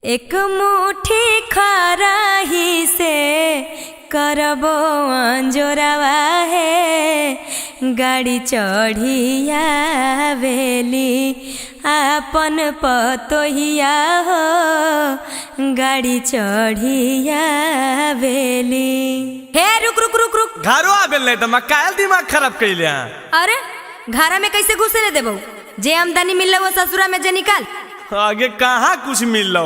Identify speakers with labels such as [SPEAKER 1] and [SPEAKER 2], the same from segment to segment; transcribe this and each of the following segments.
[SPEAKER 1] एक मुट्ठी खराही से करबो अंजोरावा है। गाड़ी चढ़िया वेली आपन पतोहिया हो। गाड़ी चढ़िया वेली। हे रुक रुक रुक रुक
[SPEAKER 2] घरो आ बेल त कायल दिमाग खराब कइले।
[SPEAKER 1] अरे घरा में कैसे घुसे ले देबो? जे आमदनी मिल वो ससुरा में जे निकाल।
[SPEAKER 2] आगे कहाँ कुछ मिल लो।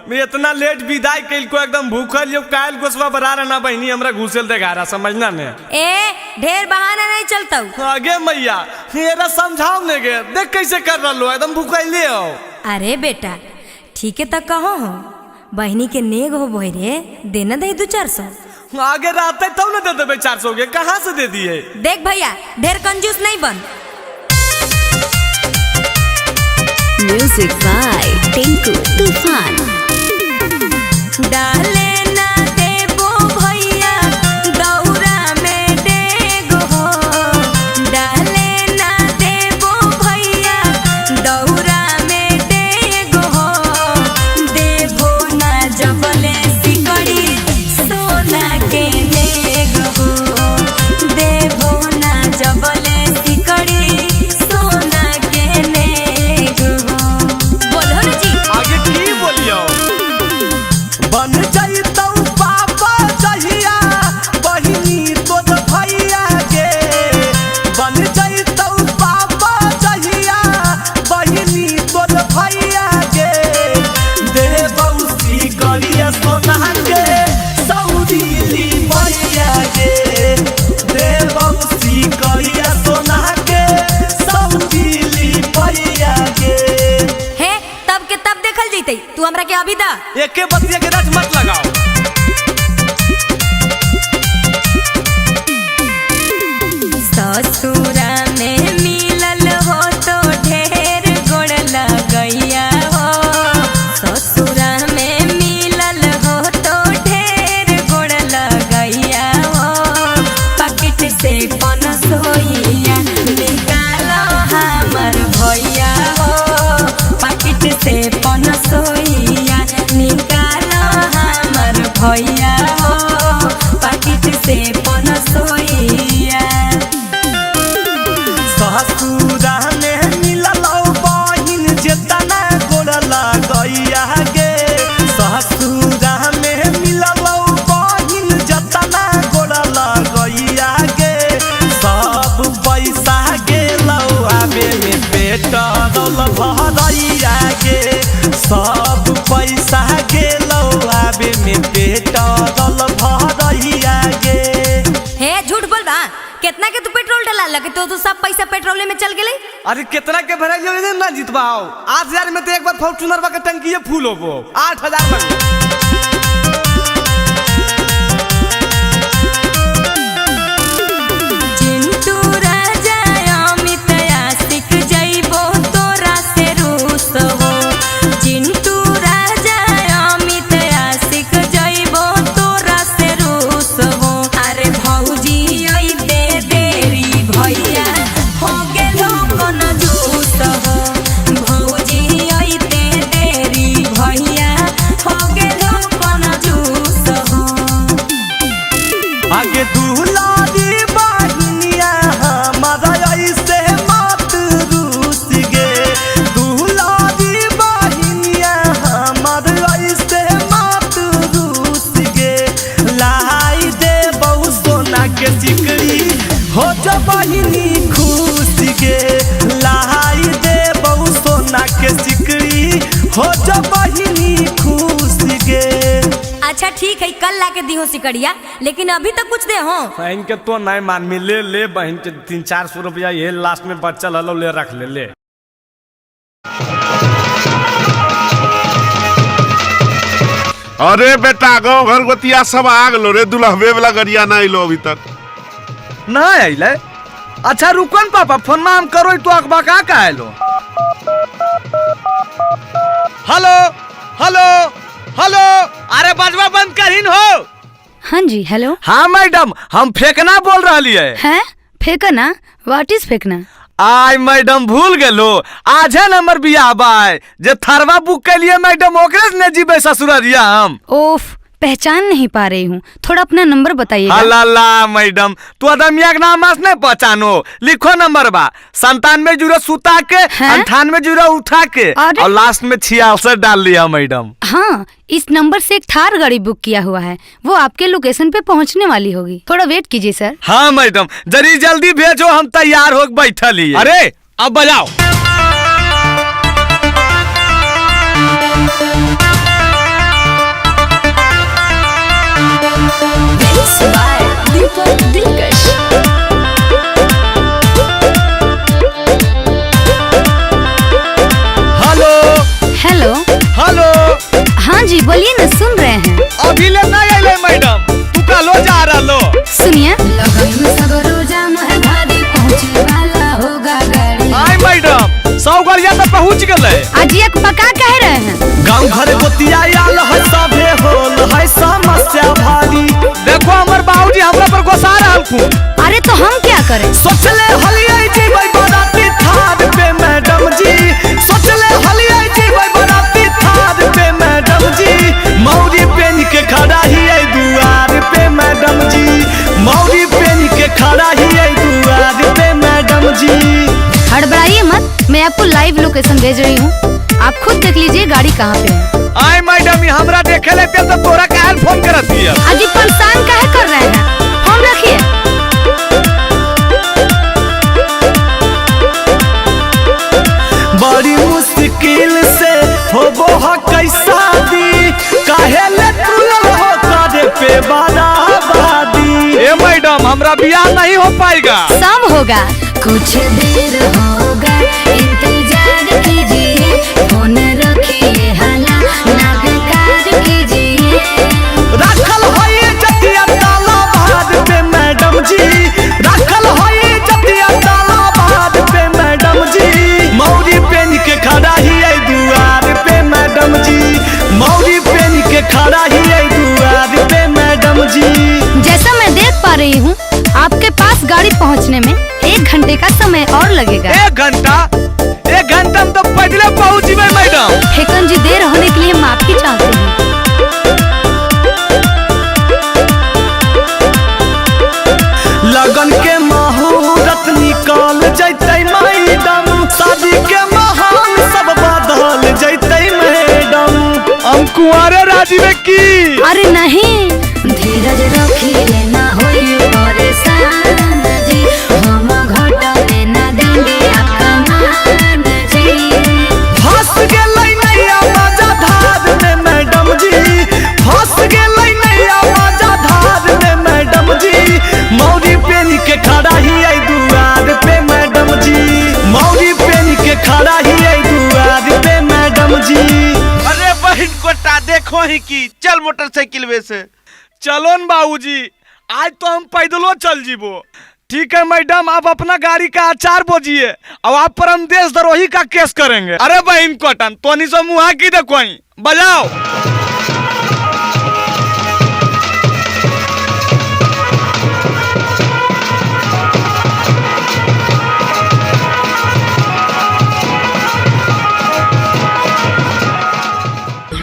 [SPEAKER 2] मैं इतना लेट विदाई कैल को एकदम भूखल जो कायल गोसवा बरा रहना बहनी हमरा घुसेल दे घारा समझना ने।
[SPEAKER 1] ए ढेर बहाना नहीं चलता हूँ।
[SPEAKER 2] आगे मैया मेरा समझाओ ने गे देख कैसे कर रहा एकदम भूखैले हो।
[SPEAKER 1] अरे बेटा ठीक है तो कहो हो बहनी के नेग हो बोहे रे देना दे 200-400।
[SPEAKER 2] आगे रहते तब न दे देबे 400 के कहाँ से दे दिए।
[SPEAKER 1] देख भैया ढेर कंजूस नहीं बन।
[SPEAKER 3] म्यूजिक बाय टिंकू तूफान।
[SPEAKER 1] डाले ना देबो भैया दौरा में डेगो हो। डाले ना देबो भैया दौरा में डेगो हो। देबो ना जबले सिकड़ी सोना के नेगो हो। देबो ना जबले सिकड़ी सोना के नेगो हो। बोलो रे जी
[SPEAKER 2] आगे की बोलियो। बन जाइतौ पापा जहिया बहिनी तोर भैया के। बन जाइतौ पापा जहिया बहिनी तोर भैया के। देबौ सिकड़िया सोना के सौदीली भैया के। देबौ सिकड़िया सोना के सौदीली भैया के।
[SPEAKER 1] है तब के तब देखल जैते तू हमरा के अभी दा।
[SPEAKER 2] एके बतिया के रच मत लगाओ।
[SPEAKER 1] ससुरा में मिलल हो तो ढेर गोड़ लगैया हो। ससुरा में मिलल हो तो ढेर गोड़ लगैया हो। पकेट से पनसोइया निकालो हमर भैया हो। पकेट से पनसोइया निकालो हमर भैया हो। पकेट से पनसोइया।
[SPEAKER 2] ससुरा में मिललौ बहिन जेतना गोड़ लगैया गे। ससुरा में मिललौ बहिन जेतना गोड़ लगैया गे। सब पैसा गेलौ आबे में पेट्रोल भरैया गे। सब पैसा गेलौ आबे में पेट्रोल भरैया गे।
[SPEAKER 1] हे झूठ बोल बा कितना के तू पेट्रोल डला लगे तो सब पैसा पेट्रोले में चल गेले।
[SPEAKER 2] अरे कितना के भरा जो ना जीतबाओ 8000 में तो एक बार फॉर्च्यूनर के टंकी फूल होबो 8000 में।
[SPEAKER 1] चिंटू राजा अमित आशिक जइबो तोरा से रूस हो। चिंटू राजा अमित आशिक जइबो तोरा से रूस हो। अरे भौजी आई दे देरी भैया हो गेलो कोन जूस हो। भौजी आई दे देरी भैया हो गेलो कोन जूस हो।
[SPEAKER 2] आगे दुलारी बहिनिया हमारा ऐसे मत रूस गे। दुलारी बहिनिया हमारा ऐसे मत रूस गे। लाई दे बहु सोना के सिकड़ी हो जा बहिनी खुश गे। लाई दे बहु सोना के सिकड़ी हो जा बहिनी खुश गे।
[SPEAKER 1] अच्छा ठीक है कल लाके दिहो सिकड़िया लेकिन अभी तक कुछ दे हो।
[SPEAKER 2] बहन के तो नहीं मान में ले बहन के 300-400 रुपया ये लास्ट में बचल हलो ले रख ले।
[SPEAKER 4] अरे बेटा गाँव घर गोतिया सब आ गलो रे। दुल्हबे वाला गरिया ना आइलो अभी तक।
[SPEAKER 2] ना आइले। अच्छा रुकन पापा फोन में हम करो तो अखबा का आइलो। हेलो हेलो हेलो अरे बजवा बंद करहिन हो।
[SPEAKER 3] हाँ जी हेलो।
[SPEAKER 2] हाँ मैडम हम फेंकना बोल रही है।
[SPEAKER 3] हैं फेंकना? व्हाट इज फेंकना?
[SPEAKER 2] आय मैडम भूल गेलो, आज है नंबर बियाह बाय जे थरवा बुक के लिए मैडम ओकरे से न जीबे ससुररिया हम।
[SPEAKER 3] ओफ, पहचान नहीं पा रही हूँ, थोड़ा अपना नंबर बताइएगा।
[SPEAKER 2] अल्लाह मैडम तू अदमिया के नाम नहीं पहचानो, लिखो नंबर बा 97 जीरो सुता के 98 जीरो उठा के और लास्ट में 66 डाल लिया मैडम।
[SPEAKER 3] हाँ, इस नंबर से एक थार गाड़ी बुक किया हुआ है, वो आपके लोकेशन पे पहुंचने वाली होगी, थोड़ा वेट कीजिए सर।
[SPEAKER 2] हाँ मैडम जरी जल्दी भेजो, हम तैयार हो बैठल ही। अरे अब बजाओ।
[SPEAKER 3] Hello
[SPEAKER 2] hello.
[SPEAKER 3] हाँ जी बोलिए ना, सुन रहे हैं।
[SPEAKER 2] अभी ले नहीं आइले मैडम, तू का लो जा रहा लो।
[SPEAKER 3] सुनिए।
[SPEAKER 2] आई मैडम 100 गाड़िया तो पहुँच गए।
[SPEAKER 3] आज एक पका कह रहे हैं।
[SPEAKER 2] गाँव घर गोतिया आल है सभे होल है समस्या भारी। देखो हमर बाबूजी हमरा पर गोसा रहल को।
[SPEAKER 3] अरे तो हम क्या करें?
[SPEAKER 2] सोचले हलियै जीबै बराती थार पे मैडम जी, सोचले हलियै जीबै बराती थार पे मैडम जी, मौरी पेन के खड़ा हियै दुआर पे मैडम जी, मौरी पेन के खड़ा हियै दुआर पे मैडम जी।
[SPEAKER 3] हड़बड़ाइए मत, मैं आपको लाइव लोकेशन भेज रही हूँ, आप खुद देख लीजिए गाड़ी कहाँ पे है।
[SPEAKER 2] आय मैडम हमरा देखे लेते तो तोरा काहे फोन करत दिया।
[SPEAKER 3] अजी परेशान काहे कर रहे हैं, फोन रखिए।
[SPEAKER 2] बड़ी मुश्किल से होबो ह कैसा दी, काहे ले तू हो करे पे बराबादी। ए मैडम हमरा बियाह नहीं हो पाएगा।
[SPEAKER 3] सब होगा, कुछ देर होगा, इंतजार कीजिए, फोन रखिए, हाला ना बेकार कीजिए।
[SPEAKER 2] रखल होई जतिया ताला बाद पे मैडम जी, रखल होई जतिया ताला बाद पे मैडम जी, मौरी पेन के खड़ा ही है दुआर पे मैडम जी, मौरी पेन के खड़ा ही है दुआर पे मैडम जी।
[SPEAKER 3] जैसा मैं देख पा रही हूँ आपके पास गाड़ी पहुँचने में 1 घंटे का समय और लगेगा।
[SPEAKER 2] 1 घंटा? 1 घंटा में तो पहले पहुँच गए मैडम।
[SPEAKER 3] ठेकन जी देर होने के लिए माफी चाहते हैं।
[SPEAKER 2] लगन के मुहूर्त निकाल जैते मैडम, शादी के महान सब बदल जैते मैडम, हम कुंवारे राजीव की।
[SPEAKER 3] अरे नहीं, धीरज रखिए, ना होइए परेशान जी, हम घटने ना देंगे आपका मान जी।
[SPEAKER 2] फंस गेलै नैया मजा धार में मैडम जी, फंस गेलै नैया मजा धार में मैडम जी, मौरी पेन के खड़ा ही है दुआर पे मैडम जी, मौरी पेन के खड़ा ही है दुआर पे मैडम जी।
[SPEAKER 5] अरे बहन कोटा देखो ही की, चल मोटरसाइकिल में से।
[SPEAKER 2] चलो न बाबूजी, आज तो हम पैदलो चल जीबो। ठीक है मैडम, आप अपना गाड़ी का आचार बोझिए, अब आप पर हम देशद्रोही का केस करेंगे। अरे बहन कोटन तोनी से मुहा की देखो, बजाओ।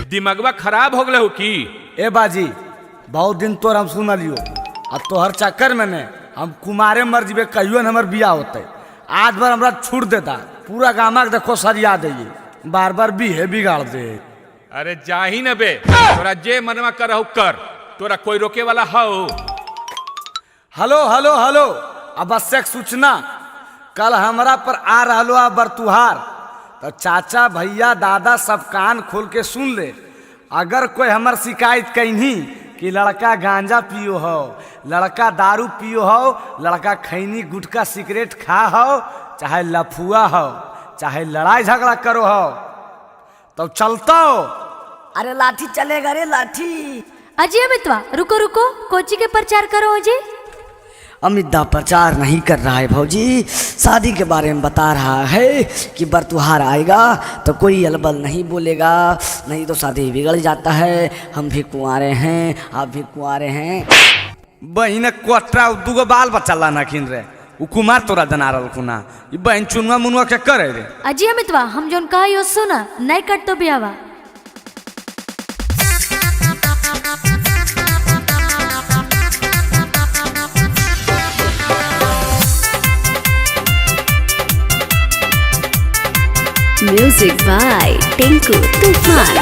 [SPEAKER 5] दिमागवा खराब हो गए हो की?
[SPEAKER 6] ए बाजी बहुत दिन तोर हम सुनलियो, अब तोहर चक्कर में ने हम कुमारे मर जीबे, कहियो न हमर बियाह होते। आज बार हमरा छूट देता, पूरा गामा के देखो सरिया दइए, बार बार बिहे बिगाड़ दे।
[SPEAKER 5] अरे जा ही न बे, तोरा जे मनवा करहु कर, तोरा कोई रोके वाला हो?
[SPEAKER 6] हेलो हेलो हेलो, आवश्यक सूचना, कल हमरा पर आ रहलो आ बरतुहार, तो चाचा भैया दादा सब कान खोल के सुन ले। अगर कोई हमर शिकायत कहीं कि लड़का गांजा पियो हो, लड़का दारू पियो हो, लड़का खैनी गुटखा सिगरेट खा हो, चाहे लफुआ हो, चाहे लड़ाई झगड़ा करो हो, तो चलता हो।
[SPEAKER 7] अरे लाठी चलेगा रे लाठी।
[SPEAKER 3] अजी अमितवा रुको रुको, कोची के प्रचार करो जी।
[SPEAKER 7] अमिता प्रचार नहीं कर रहा है भौजी, शादी के बारे में बता रहा है कि बरतुहार आएगा तो कोई अलबल नहीं बोलेगा, नहीं तो शादी बिगड़ जाता है। हम भी कुंवारे हैं, आप भी कुंवारे हैं।
[SPEAKER 6] बहिन कोटरा दुगो बाल बच्चा लाना किन रे, उ कुमार तोरा जना रहल खुना ई बहन चुनवा मुनवा के करे रे।
[SPEAKER 8] अजी अमितवा हम जोन कहा यो सुना नहीं कट तो बियावा।
[SPEAKER 9] Music by Tinku Tufan.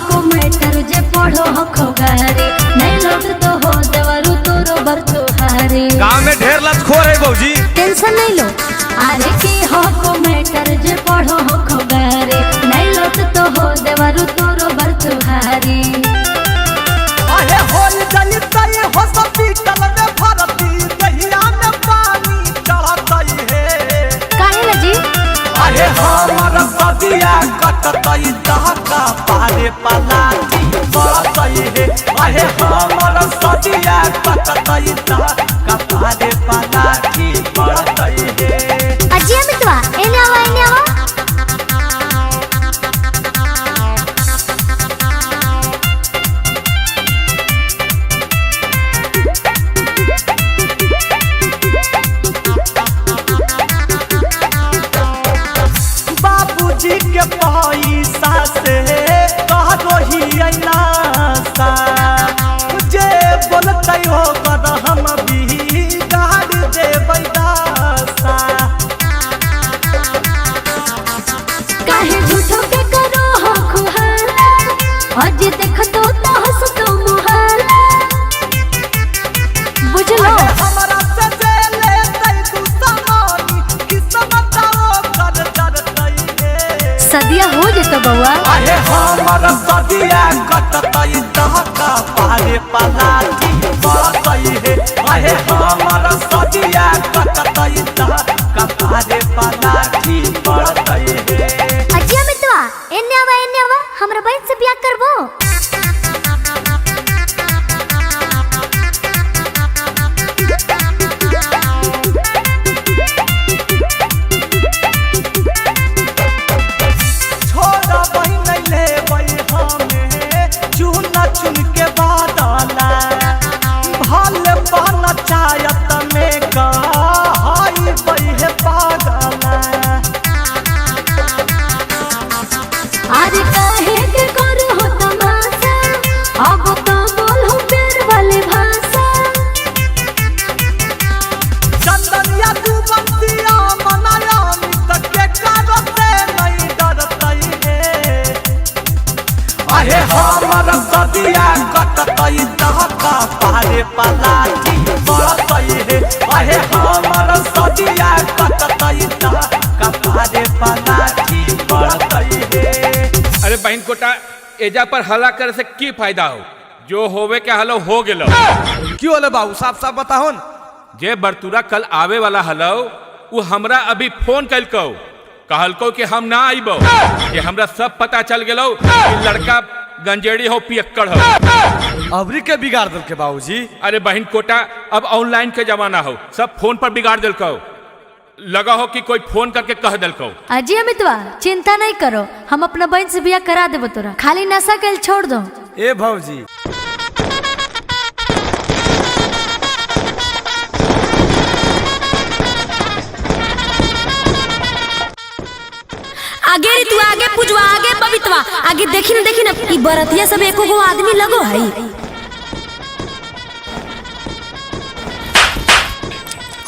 [SPEAKER 8] को मैटर जे पढ़ो हखो गारे नहीं लौट तो हो देवरु तोरो बरतुहारे।
[SPEAKER 6] गांव में ढेर लतखोर है बौजी,
[SPEAKER 8] टेंशन नहीं लो। अरे की हो को मैटर जे पढ़ो हखो गारे नहीं लौट तो हो देवरु तोरो बरतुहारे।
[SPEAKER 2] अरे होल जली तई हो हॉस्पिटल में भर्ती दहिया में पानी चढ़तई है।
[SPEAKER 8] काहे लजी?
[SPEAKER 2] अरे हमर सदिया कटतई दहका पारे पलाटी बढ़तई है। अरे हमर सदिया कटतई दहका पारे पलाटी बढ़तई है।
[SPEAKER 8] अजी अमितवा एने आवा एने आवा।
[SPEAKER 2] बाबूजी के पैसा से कहो ही अनासा जे बोलते हो कर हम भी गाड़ देबै दासा।
[SPEAKER 8] काहे झूठो के करो हो खुहाला अजी देख तो हंस तो मुहाला। बुझलो
[SPEAKER 2] हमरा से जे लेतै तू समानी किस्मत कर डरतई है।
[SPEAKER 8] सदिया हो जेतो बउआ।
[SPEAKER 2] अरे हमर सदिया कटतई दहका पारे पलाटी बढ़तई है। अरे हमर सदिया कटतई दहका पारे पलाटी बढ़तई है।
[SPEAKER 8] अजी अमितवा एने आवा हमरा बहन से बियाह करबो।
[SPEAKER 2] छोड़ा बहिन लेबै हमें चुन चुन के बादला भले बन चायत में कहाई बहे पागला।
[SPEAKER 8] अरे काहे के करो हो तमाशा अब तो बोलो प्यार वाले भाषा।
[SPEAKER 2] चंदनिया तू बंसिया मनाया तक के कारो से नहीं डरतई है। अरे हमर सदिया कटतई दहका पारे पलाटी बढ़तई है। अरे हमर सदिया कटतई दहका पारे पलाटी बढ़तई है।
[SPEAKER 5] अरे बहन कोटा एजा पर हल्ला करे से की फायदा हो? जो होवे के हलो हो गेलो।
[SPEAKER 6] क्यों होले बाबू साफ साफ बताहो न।
[SPEAKER 5] जे बरतुरा कल आवे वाला हलो वो हमरा अभी फोन कलको कहलको कि हम ना आइबो। ये हमरा सब पता चल गेलो कि लड़का गंजेड़ी हो पियक्कड़ हो।
[SPEAKER 6] अबरी के बिगाड़ दल के बाबूजी।
[SPEAKER 5] अरे बहन कोटा अब ऑनलाइन के जमाना हो, सब फोन पर बिगाड़ दिलको। लगा हो कि कोई फोन करके कह दिलको।
[SPEAKER 8] अजी अमितवा चिंता नहीं करो हम अपना बहन से बियाह करा देबो तोरा। खाली नशा के छोड़ दो।
[SPEAKER 6] ए भौजी
[SPEAKER 1] आगे रे तू आगे पूजवा आगे बबितवा आगे देखी ना ई बरतिया सब एको गो आदमी लगो है।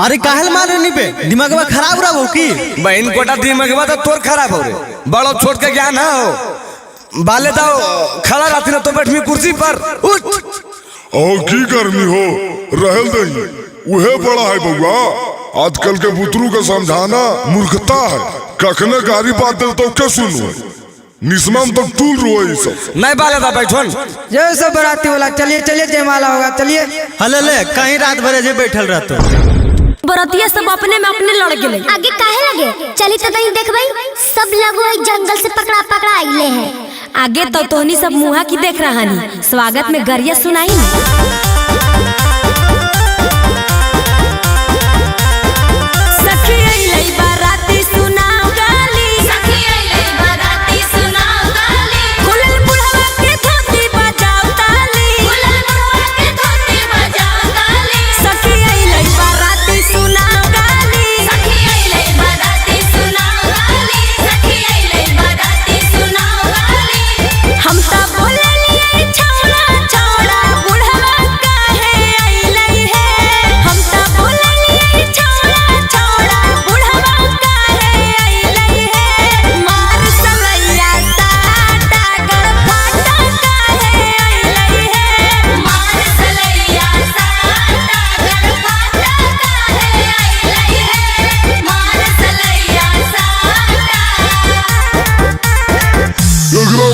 [SPEAKER 10] अरे काहल मारे नी पे दिमागवा खराब रहा हो की?
[SPEAKER 6] बहन कोटा दिमागवा तो तोर खराब हो रे। बड़ो छोट के ज्ञान हो बाले दाओ खड़ा रहती ना तो बैठमी कुर्सी पर उठ।
[SPEAKER 4] और की गर्मी हो रहल दही उहे बड़ा है बउआ। आजकल के बुतरू का समझाना मूर्खता है। कखने गाड़ी बात दे तो क्या सुनू निस्मम तक तूल रोए सब
[SPEAKER 6] नहीं बाले दा बैठन।
[SPEAKER 10] जय सब बराती वाला चलिए चलिए जयमाला होगा चलिए। हले ले कहीं रात भर जे बैठल रहतो।
[SPEAKER 1] बरतिया सब अपने में अपने लड़ गेले।
[SPEAKER 11] आगे काहे लगे चली तो नहीं देखबै सब लोग एक जंगल से पकड़ा आइले हैं।
[SPEAKER 1] आगे तो तोहनी सब मुहा की देख रहा नी स्वागत में गरिया सुनाई ना। सखी अइले बाराती सुनाओ गाली। सखी अइले बाराती सुनाओ गाली। खुलल बुढ़वा के धोती बजाओ ता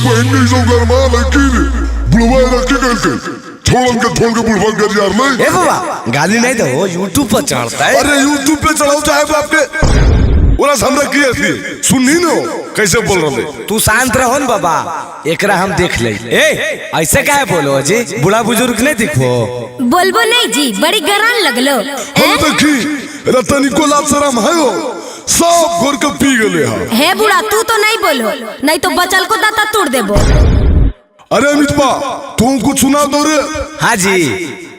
[SPEAKER 4] बहन नहीं सो गरमा लेकिन बुढ़वा रखे करके छोड़ के बुढ़वा कर यार मैं।
[SPEAKER 6] ए बाबा गाली नहीं दो, यूट्यूब पर चढ़ता है।
[SPEAKER 4] अरे यूट्यूब पे चढ़ाओ चाहे बाप के ओरा हमरा की थी सुननी न कैसे बोल रहे।
[SPEAKER 6] तू शांत रहो न बाबा, एकरा हम देख ले। ए ऐसे काहे बोलो जी, बूढ़ा बुजुर्ग नहीं दिखो।
[SPEAKER 1] बोलबो नहीं जी, बड़ी गरान लगलो।
[SPEAKER 4] हम देखी रतनी को लाभ शरम है हो सब घोर के पी गए
[SPEAKER 1] हे बूढ़ा तू तो नहीं बोलो, नहीं तो बचल को दाता तोड़ देबो।
[SPEAKER 4] अरे अमितबा तुम कुछ सुना दो रे।
[SPEAKER 6] हाँ जी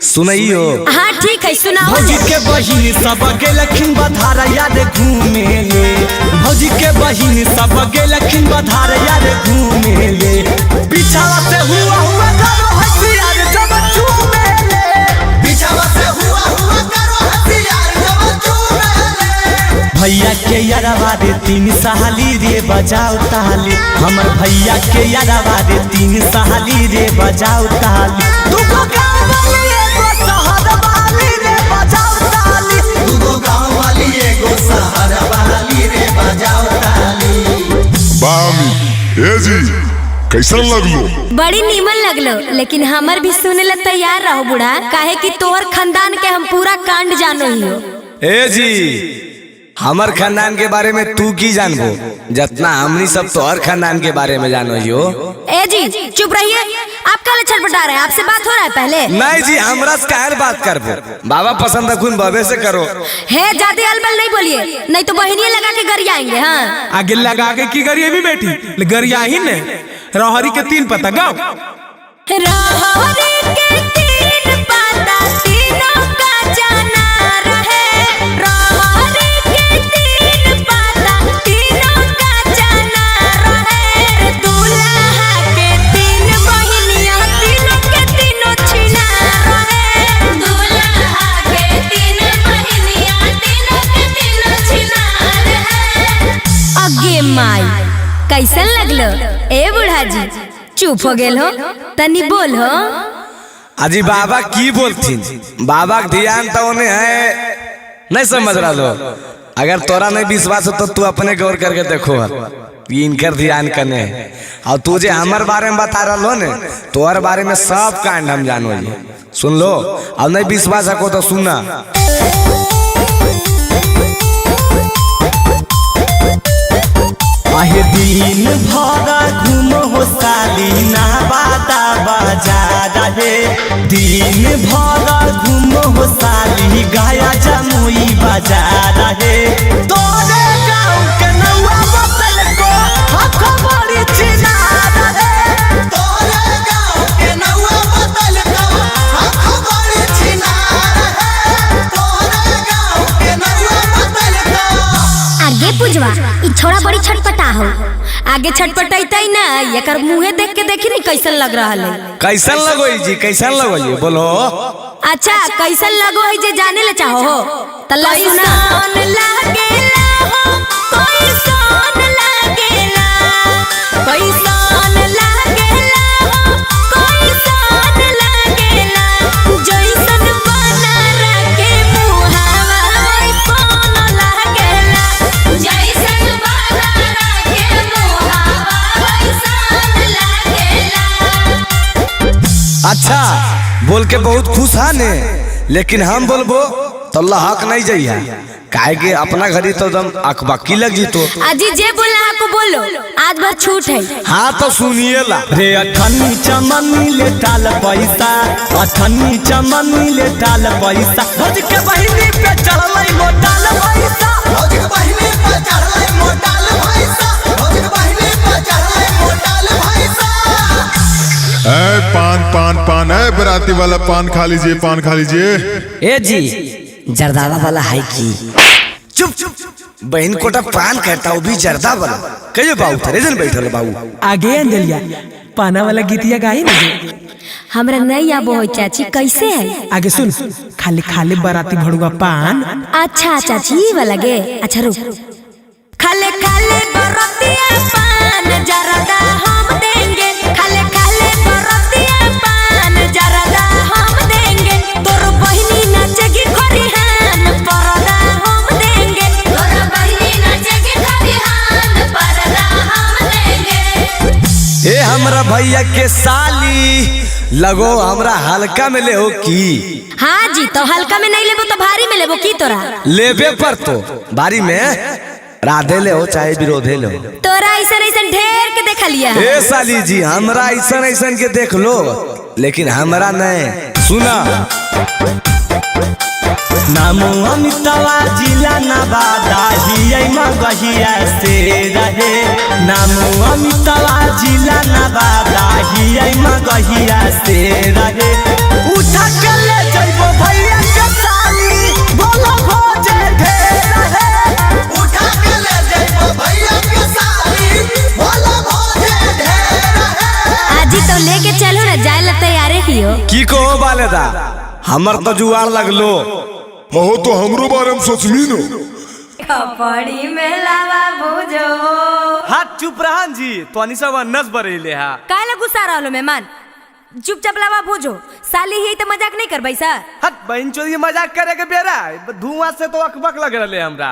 [SPEAKER 6] सुनाइयो।
[SPEAKER 1] हाँ ठीक है सुनाओ।
[SPEAKER 2] भौजी के बहिन सब गेलखिन बधार याद घूमे ले, भौजी के बहिन सब गेलखिन बधार याद घूमे ले, पिछावा से हुआ करो हथियार जब चूमे ले, पिछावा से हुआ करो हथियार जब चूमे ले। भैया के यारवा रे 3 साली रे बजाओ ताली, हमर भैया के यारवा रे 3 साली रे बजाओ ताली, तुमको गाँव वाली एगो शहर वाली रे बजाओ ताली, तुमको गाँव वाली एगो शहर वाली रे बजाओ ताली।
[SPEAKER 4] बामी ए जी कैसा लगलो?
[SPEAKER 1] बड़ी नीमन लगलो, लेकिन हमर भी सुने ला तैयार रहो बूढ़ा, काहे कि तोहर खानदान के हम पूरा कांड जानो हियो।
[SPEAKER 6] ए जी हमर खानदान के बारे में तू की जानबो, जितना हमनी सब तोहर खानदान के बारे में जानो हियो।
[SPEAKER 1] ए जी चुप रहिए, आप काले छटपटा रहे हैं, आपसे बात हो रहा है पहले।
[SPEAKER 6] नहीं जी हमरा से काहे बात करबो, बाबा पसंद रखून बबे से करो।
[SPEAKER 1] हे ज्यादा अलबल नहीं बोलिए, नहीं तो बहनिया लगा के गरिया आएंगे। हाँ
[SPEAKER 2] आगे लगा के की गरिया भी बैठी गरिया ही ने रहरी के 3 पत्ता गाँव
[SPEAKER 1] रहरी के 3 पत्ता तीनों का जाना रहे, रहरी के 3 पत्ता तीनों का जाना रहे, दूल्हा के 3 बहिनिया तीनों के तीनों छिना रहे, दूल्हा के 3 बहिनिया तीनों के तीनों छिना रहे। अगे माई कैसन लगलो ए बूढ़ा जी, चुप हो गेल हो, तनी बोल हो।
[SPEAKER 6] अजी बाबा की बोलथिन, बाबा का ध्यान तो उन्हें है नहीं समझ रहा लो। अगर तोरा नहीं विश्वास हो तो तू अपने गौर करके देखो, इनकर ध्यान करने है। और तुझे हमारे बारे में बता रहा लो ने, तोहर बारे में सब कांड हम जानो ये सुन लो। और नहीं विश्वास रखो तो सुनना।
[SPEAKER 2] आहे दिन भर घूमो हो साली ना बाता बाजार रे, दिन भर घूमो हो साली गया जमुई बाजार रे, तोरे गाँव के नौआ बतल को खबरी चिनार रे, तोरे गाँव के नौआ बतल को खबरी चिनार रे, तोरे गाँव के नौआ बतल को।
[SPEAKER 11] आगे पुजवा ई छोड़ा बड़ी छटपटा हो।
[SPEAKER 1] आगे छटपटाई ना, एकर मुँहे देख के देखी नहीं कैसन लग रहा है।
[SPEAKER 6] कैसन लगो जी, कैसन लगो ये बोलो।
[SPEAKER 1] अच्छा कैसन लगो है जे जाने ले चाहो हो, तल्ला सुना। कैसन लागेला हो, कैसन लागेला, कैसन लागेला हो, कैसन लागेला, जैसन बना रखे मुहावा वैसन लागेला, जैसन बना रखे मुहावा वैसन लागेला।
[SPEAKER 6] अच्छा बोल के बहुत खुश है ने, लेकिन हम बोलबो तो हक नहीं जाइए, काहे के अपना घड़ी तो दम अकबकी लग जी। तो
[SPEAKER 1] अजी जे बोला आपको बोलो, आज भर छूट है।
[SPEAKER 6] हाँ तो सुनिए ला
[SPEAKER 2] रे अठन्नी चमनी ले टाल पैसा, अठन्नी चमनी ले टाल पैसा, भौज के बहिनी पे चढ़लै मोटाल पैसा, भौज के बहिनी पे चढ़लै मोटाल पैसा, भौज के बहिनी पे चढ़लै मोटाल पैसा।
[SPEAKER 4] पान पान पान है बराती वाला पान खा लीजिए, पान खा लीजिए।
[SPEAKER 7] ए जी जर्दावा वाला है की?
[SPEAKER 6] चुप चुप, बहन कोटा पान कहता हूँ भी जर्दा वाला कहियो बाबू थरे जन बैठल बाबू।
[SPEAKER 2] आगे अंजलिया पाना वाला गीतिया गाई ना,
[SPEAKER 1] हमरा नहीं आबो हो चाची, कैसे है?
[SPEAKER 2] आगे सुन, खाली खाली बराती भड़ुआ पान।
[SPEAKER 1] अच्छा चाची ये वाला गे, अच्छा रुक। खाले खाले बरतिया पान जरदा हम देंगे, खाले खाले बरतिया पान जरदा हम देंगे, तोर बहिनी नाचेगी खरिहान परदा हम देंगे, तोर बहिनी नाचेगी खरिहान परदा हम देंगे।
[SPEAKER 6] ए हम हमरा भैया के साली लगो हमरा हल्का में ले हो की।
[SPEAKER 1] हाँ जी, तो हल्का में नहीं लेबो तो भारी में लेबो की तोरा?
[SPEAKER 6] लेबे पर तो भारी में राधे ले हो चाहे विरोधे ले हो।
[SPEAKER 1] तोरा ऐसन ऐसन ढेर के देख लिया।
[SPEAKER 6] ए साली जी हमरा ऐसन ऐसन के देख लो, लेकिन हमरा नहीं। सुना
[SPEAKER 2] नामो अमितवा जिला नवादा हियै मगहिया से रहे। नामो अमितवा जिला नवादा हियै मगहिया से रहे। उठा के ले जइबो भैया के साली बोलो भोजे ढेर रहे। उठा के ले जइबो भैया के साली बोलो भोजे ढेर रहे।
[SPEAKER 1] आजी तो लेके चलो ना, जाए ला तैयारे ही हो।
[SPEAKER 6] की कहो बालेदा हमर तो जुआर लगलो।
[SPEAKER 4] हो तो हमरो बारे में सोचमी नो।
[SPEAKER 1] कपड़ी में लावा बुझो।
[SPEAKER 2] हाथ चुप रहन जी, तोनी सब नस बरेले हा।
[SPEAKER 1] काहे गुस्सा रहलो मेहमान? चुपचाप लावा बुझो। साली ही तो मजाक नहीं करबै सर।
[SPEAKER 2] हट बहन चोरी मजाक करे के बेरा धुआं से तो अकबक लग रहले हमरा।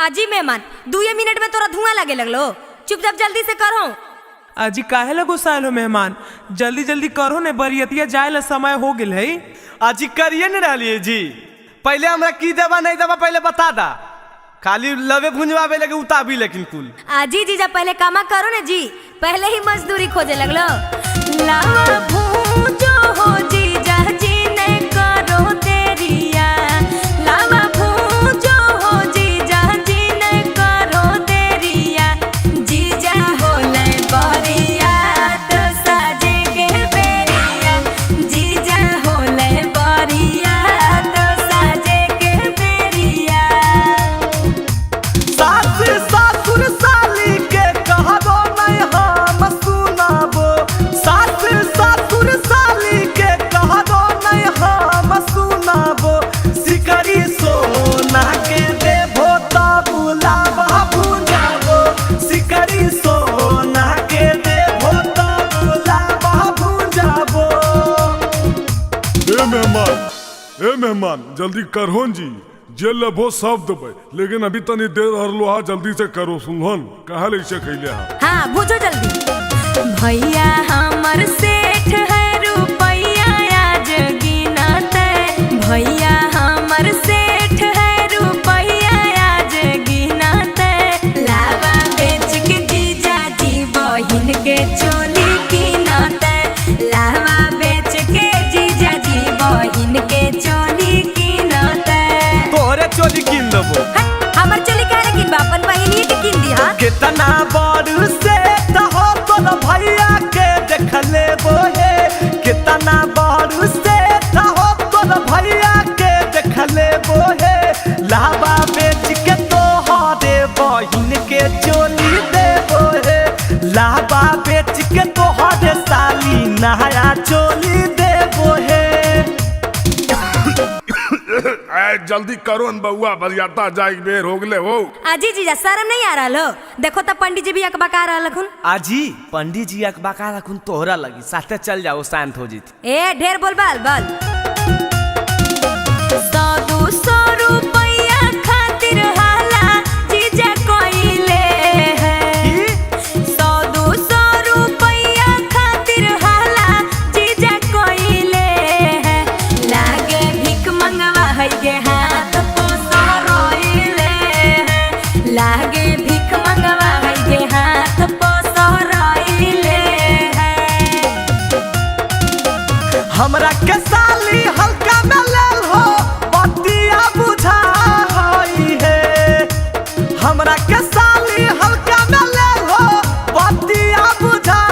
[SPEAKER 1] आजी मेहमान 2 मिनट में तोरा धुआं लगे लगलो। चुपचाप जल्दी से करो।
[SPEAKER 12] अजी काहे ला गुस्साइलो मेहमान? जल्दी जल्दी करो ने, बरियतिया जाए ला समय हो गेल है।
[SPEAKER 2] आजी करिए न रहलिए जी। पहले हमरा की देवा नहीं देवा पहले बता दा। खाली लवे भुंजवावे लगे उताबी लेकिन कुल।
[SPEAKER 1] आजी जीजा पहले कामा करो ना जी, पहले ही मजदूरी खोजे लगलो। लावा भूजो हो जीजा जी ने करो देरिया। लावा भूजो हो जीजा जी ने करो देरिया। जीजा होले बरिया तो साजे के बेरिया। जीजा होले बरिया तो साजे के बेरिया।
[SPEAKER 2] सास सासुर साली के कहबो नहीं हम सुनाबो। सास सासुर साली के कहबो नहीं हम सुनाबो। सिकरी सोना के देबो तो बुलावा भुंजाबो। सिकरी सोना के देबो तो बुलावा भुंजाबो।
[SPEAKER 4] ए मेहमान जल्दी करहोन जी, जे लेबो सब देबै, लेकिन अभी तनी देर हरलो हा, जल्दी से करो सुनहन। कहा ऐसे कैले हा?
[SPEAKER 1] हाँ बुझो जल्दी। भैया हमर सेठ है रुपैया आज गिनते। भैया हमर सेठ है रुपैया आज गिनते। लावा बेच के जीजा जी बहिन के चोली कीनते। लावा बेच के जीजा जी बहिन के चोली कीनते।
[SPEAKER 2] तोरे चोली किन देबो।
[SPEAKER 1] हमर चोली काहे किन बा? अपन बहिनी के किन दिहा।
[SPEAKER 2] कितना बड़ से हो तो भैया के देख लेबो हे। कितना बड़ से हो तो भैया के देख लेबो हे। लावा बेच के तोहरे बहिन के चोली देबो हे। लावा बेच के तोहरे साली नया चोली देबो हे।
[SPEAKER 4] जल्दी करो न बउआ, बरियाता जाए बेर हो गले हो।
[SPEAKER 1] आजी जीजा शर्म नहीं आ रहा हो? देखो तो पंडित जी भी अकबका रहा लखुन।
[SPEAKER 2] आजी पंडित जी अकबका रखुन तोहरा लगी, साथे चल जाओ शांत हो जीत।
[SPEAKER 1] ए ढेर बोल बाल बल। 100-200 रुपया खातिर हाला जीजा कोइले है। 100-200 रुपया खातिर हाला जीजा कोइले है। लागे भीख मंगवा है गे हाथ पोसरोइले है। लागे भीख मंगवा है गे हाथ पोसरोइले है।
[SPEAKER 2] हमरा के साली हल्का में लेल हो बतिया बुझा होई है। हमरा के साली हल्का में लेल हो बतिया बुझा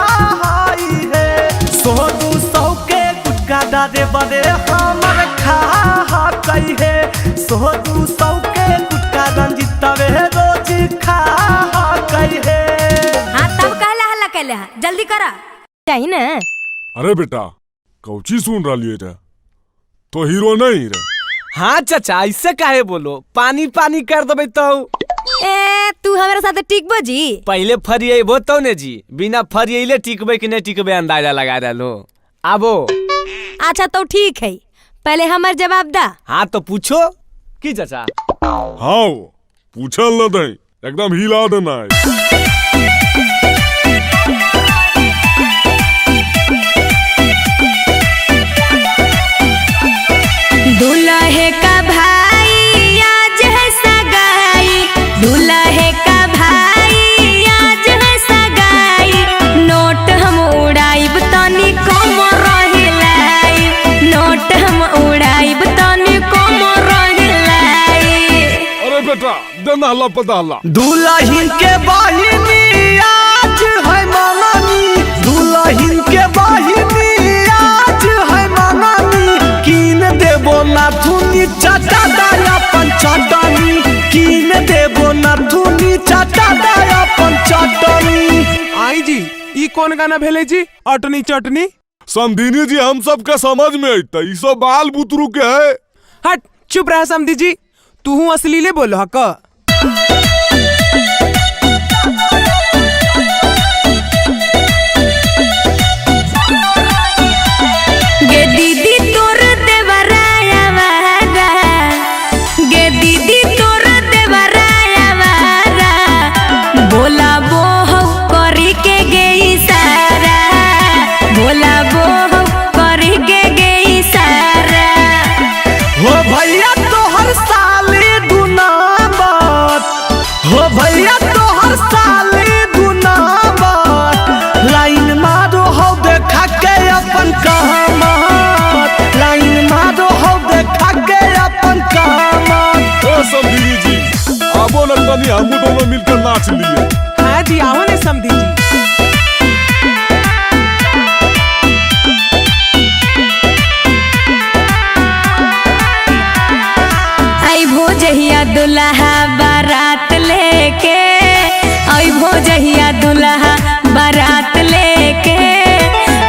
[SPEAKER 2] होई है। 100-200 के गुटका दादे बदे हमर खा कई है। 100-200 के गुटका रंजितवे रोज खा कई है।
[SPEAKER 1] हाँ तब कहला हल्ला कहले हा, जल्दी करा चाहिए ना।
[SPEAKER 4] अरे बेटा कौची सुन रही है? तो हीरो नहीं रे।
[SPEAKER 2] हाँ चाचा ऐसे काहे बोलो, पानी पानी कर देबै तो।
[SPEAKER 1] ए तू हमारे साथ टिकबो जी?
[SPEAKER 2] पहले फरिएबो तो ने जी, बिना फरिएले टिकबै कि नहीं टिकबै अंदाजा लगा डालो। आबो।
[SPEAKER 1] अच्छा तो ठीक है, पहले हमार जवाब दा।
[SPEAKER 2] हाँ तो पूछो की चाचा।
[SPEAKER 4] हाँ पूछल न दे, एकदम हिला देना है। मिलकर नहला पताला।
[SPEAKER 2] दुल्हन के बहिनी आज है मननी, दुल्हन के बहिनी आज है मननी, कीन देबो नाथुनी चाचा दाया अपन चटनी, कीन देबो नाथुनी चाचा दाया अपन चटनी।
[SPEAKER 12] आई जी ई कौन गाना भेले जी? अटनी चटनी।
[SPEAKER 4] समधिनी जी हम सब के समझ में अइता, ई सब बाल बुतरू के है।
[SPEAKER 12] हट चुप रह समधी जी, तू असलीले बोल हक।
[SPEAKER 1] गे दीदी तोर देवराया वारा, गे दीदी तोर देवराया वारा, बोला बोह करी के गई सारा, बोला बोह करी के गई सारा।
[SPEAKER 2] हो भैया तोहर साली दुनाबत, हो भैया तोहर साली दुनाबत, लाइन मारो हो देखा के अपन कहमत, लाइन मारो हो देखा के अपन कहमत।
[SPEAKER 4] ओ समधिनी जी आबो न तनी हम दोनों मिलकर नाच लिए।
[SPEAKER 12] हाँ जी आओ ने समधी जी।
[SPEAKER 1] आई भोजहिया दुल्हा बारात लेके, आई भोजहिया दुल्हा बारात लेके,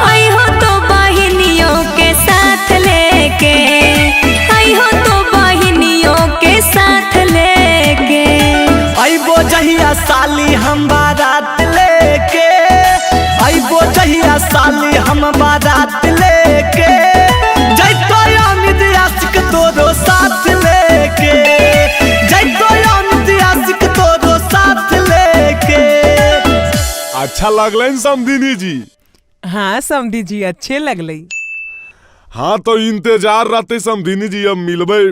[SPEAKER 1] आई हो तो बहिनियों के साथ लेके, आई हो तो बहिनियों के साथ लेके।
[SPEAKER 2] अइबो जहिया साली हम बारात लेके, अइबो जहिया साली हम बारात लेके, जैतो अमित आशिक तोरो साथ लेके, जैतो अमित आशिक तोरो साथ लेके।
[SPEAKER 4] अच्छा लगलन समधिनी जी?
[SPEAKER 12] हाँ समधी जी अच्छे लगले।
[SPEAKER 4] हाँ तो इंतजार रहते समधिनी जी, अब मिलबे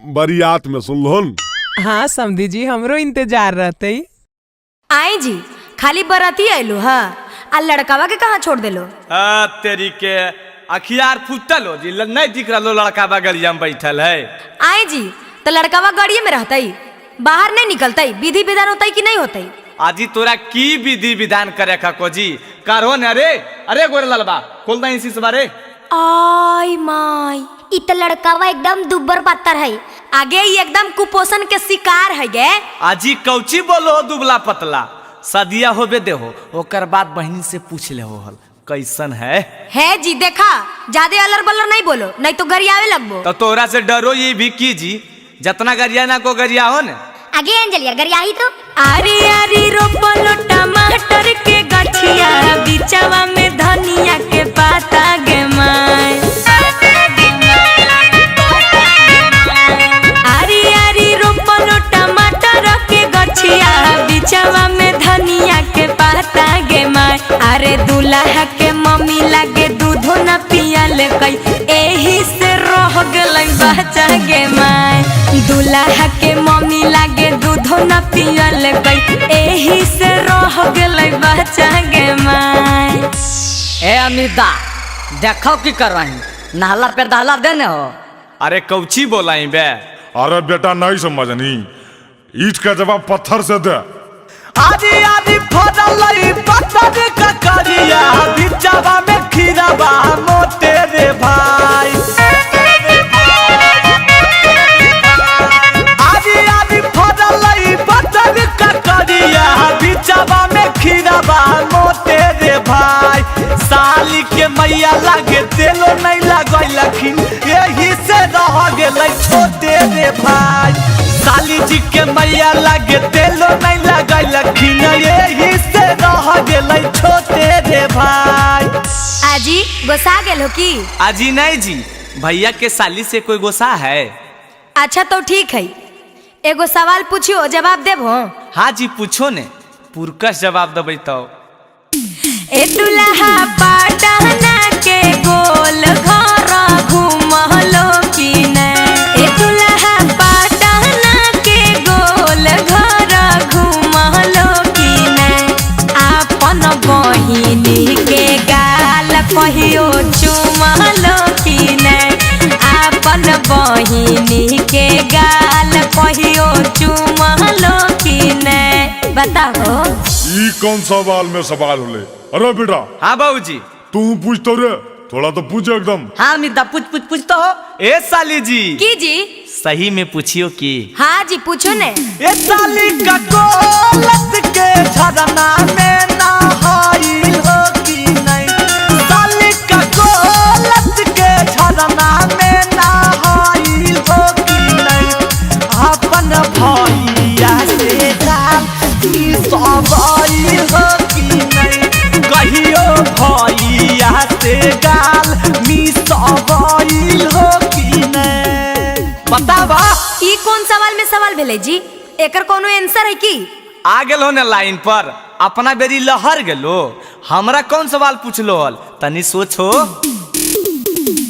[SPEAKER 4] बरियात में, सुनलोन?
[SPEAKER 12] हाँ समधी जी हमरो इंतजार रहते।
[SPEAKER 1] आई जी खाली बराती आइलो हा, आ लड़कावा के कहाँ छोड़ देलो?
[SPEAKER 6] तेरी के अखियार फुटल हो जी, नहीं दिख रहा लड़का बगलिया में बैठल है।
[SPEAKER 1] आई जी तो लड़कावा गाड़िए में रहतई, बाहर नहीं निकलतई, विधि विधान होतई कि नहीं होतई?
[SPEAKER 6] आजी तोरा की विधि विधान करे खको जी करो न। अरे अरे गोरे ललबा खोल दई इसी बारे।
[SPEAKER 1] आई माई
[SPEAKER 11] इ त लड़कावा एकदम दुब्बर पत्थर है,
[SPEAKER 1] आगे ही एकदम कुपोषण के शिकार है गे।
[SPEAKER 6] आजी कौची बोलो दुबला पतला, सदिया होबे देहो, ओकर बाद बहनी से पूछ ले हो हल कैसन है
[SPEAKER 1] जी। देखा ज्यादा अलर बलर नहीं बोलो, नहीं तो गरियावे लगबो।
[SPEAKER 6] तो तोरा से डरो ये भी की जी, जितना गरिया ना को गरिया हो न।
[SPEAKER 11] आगे अंजलिया गरियाही तो
[SPEAKER 1] आरी आरी रोपलो टमाटर के गठिया, बिचवा में धनिया के पाता गे माय। आरी आरी रोपलो टमाटर के गठिया, बिचवा में धनिया के पाता गे माय। अरे दूल्हा के मम्मी लागे दूधो न पियल कई, एही से रह गलै बच्चा गे माय। दूल्हा के मम्मी लागे दूधो न पियल कई, एही से रह गलै बच्चा गे माय।
[SPEAKER 7] ए अमिता देखो की कर रही, नहला पे दहला देने हो।
[SPEAKER 6] अरे कौची बोलाई बे?
[SPEAKER 4] अरे बेटा नहीं समझनी, ईट का जवाब पत्थर से दे।
[SPEAKER 2] आदि आदि फदलई पत्थर का करिया, बिचवा में खीराबा मोटे रे भाई। आदि आदि फदलई पत्थर का करिया, बिचवा में खीराबा मोटे रे भाई। साली के मैया लागे तेलो नहीं लगैलखिन, यही से रह गेलै छोटे रे भाई। साली जी के मैया लागे तेलो नहीं लगैलखिन, यही से रह गेलै छोटे रे भाई।
[SPEAKER 1] आजी गोसा गेल हो की?
[SPEAKER 6] आजी नहीं जी, भैया के साली से कोई गोसा है?
[SPEAKER 1] अच्छा तो ठीक है, एगो सवाल पूछियो जवाब देबो?
[SPEAKER 6] हाँ जी पूछो ने, पुरकस जवाब देबै तो।
[SPEAKER 1] ए दुल्हा पाटना के गोल घर घूमलो की ने? ए दुल्हा पाटना के गोल घर घूमलो की ने? आपन बहिनी के गाल कहियो चुमलो की ने? आपन बहिनी के गाल कहियो चुमलो बताओ।
[SPEAKER 4] ई कौन सवाल में सवाल होले? अरे बेटा।
[SPEAKER 6] हाँ बाबूजी।
[SPEAKER 4] तू पूछ तो रे, थोड़ा तो पूछ एकदम।
[SPEAKER 6] हाँ मिद्दा पूछ तो हो। ए साली जी।
[SPEAKER 1] की जी?
[SPEAKER 6] सही में पूछियो की।
[SPEAKER 1] हाँ जी पूछो ने।
[SPEAKER 2] ए साली का कोलत के झरना में नहाइल हो कि नहीं? साली का कोलत के झरना में नहाइल हो कि नहीं? अपन भैया से जान की सवाइल हो कि नहीं? कहियो भैया से गाल मी सवाइल हो कि नहीं? बतावा।
[SPEAKER 1] ई कौन सवाल में सवाल भेले जी? एकर कोनो आंसर है की?
[SPEAKER 6] आ गेलो ने लाइन पर, अपना बेरी लहर गेलो, हमरा कौन सवाल पूछलो हल? तनी सोचो।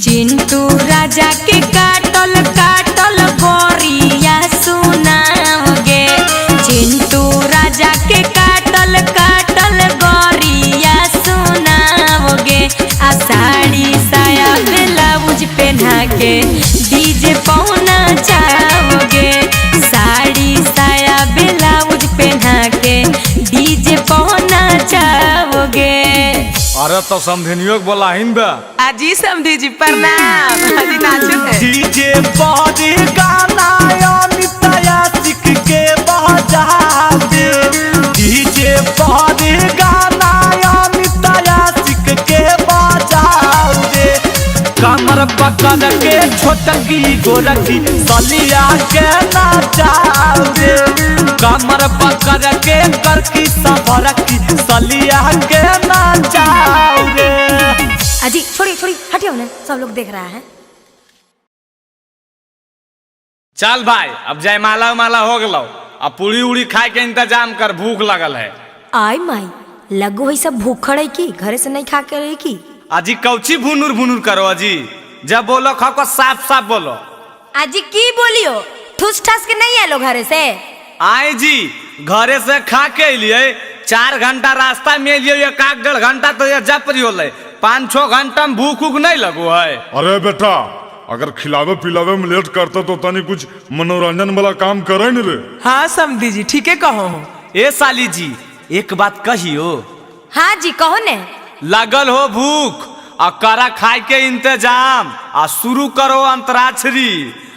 [SPEAKER 1] चिंटू राजा के काटल काटल गोरिया सुनाओगे। चिंटू राजा के काटल काटल गोरिया सुनाओगे। आ साड़ी साया ब्लाउज पहना के डीजे पौना चाहोगे। साड़ी साया ब्लाउज पहना के डीजे पौना चाहोगे।
[SPEAKER 6] अरे तो समझनियो बोला हिन बे।
[SPEAKER 12] अजी समधी जी प्रणाम। अजी नाचो है।
[SPEAKER 2] डीजे पर गाना अमिताया सीख के बजा दे। डीजे पर गाना अमिताया सीख के बजा दे। कमर पकड़ के छोटकी गोरखी सलिया के नाचा दे। कमर पकड़ के करकी सफरकी सलिया के नाचा दे।
[SPEAKER 1] अजी छोड़ी छोड़ी हटियो ना, सब लोग देख रहा है।
[SPEAKER 6] चल भाई अब जयमाला माला हो गलो, अब पूरी उड़ी खाए के इंतजाम कर, भूख लगल है।
[SPEAKER 1] आई माई लगो है सब भूखड़ है की? घरे से नहीं खा के रही की?
[SPEAKER 6] अजी कौची भुनुर भुनुर करो अजी? जब बोलो खाओ को साफ साफ बोलो।
[SPEAKER 1] अजी की बोलियो? ठूस ठास के नहीं आलो घरे से?
[SPEAKER 6] आए जी घरे से खा के लिए 4 घंटा रास्ता में लिए, 1-1.5 घंटा तो ये जप रही होले। 5-6 घंटा में भूख उख नहीं लगो है।
[SPEAKER 4] अरे बेटा अगर खिलावे पिलावे में लेट करता तो तनी कुछ मनोरंजन वाला काम करे न रे।
[SPEAKER 12] हाँ समधी जी ठीक है कहो।
[SPEAKER 6] ए साली जी एक बात कहियो।
[SPEAKER 1] हाँ जी कहो ने।
[SPEAKER 6] लगल हो भूख आ करा खाए के इंतजाम, आ शुरू करो अंतराक्षरी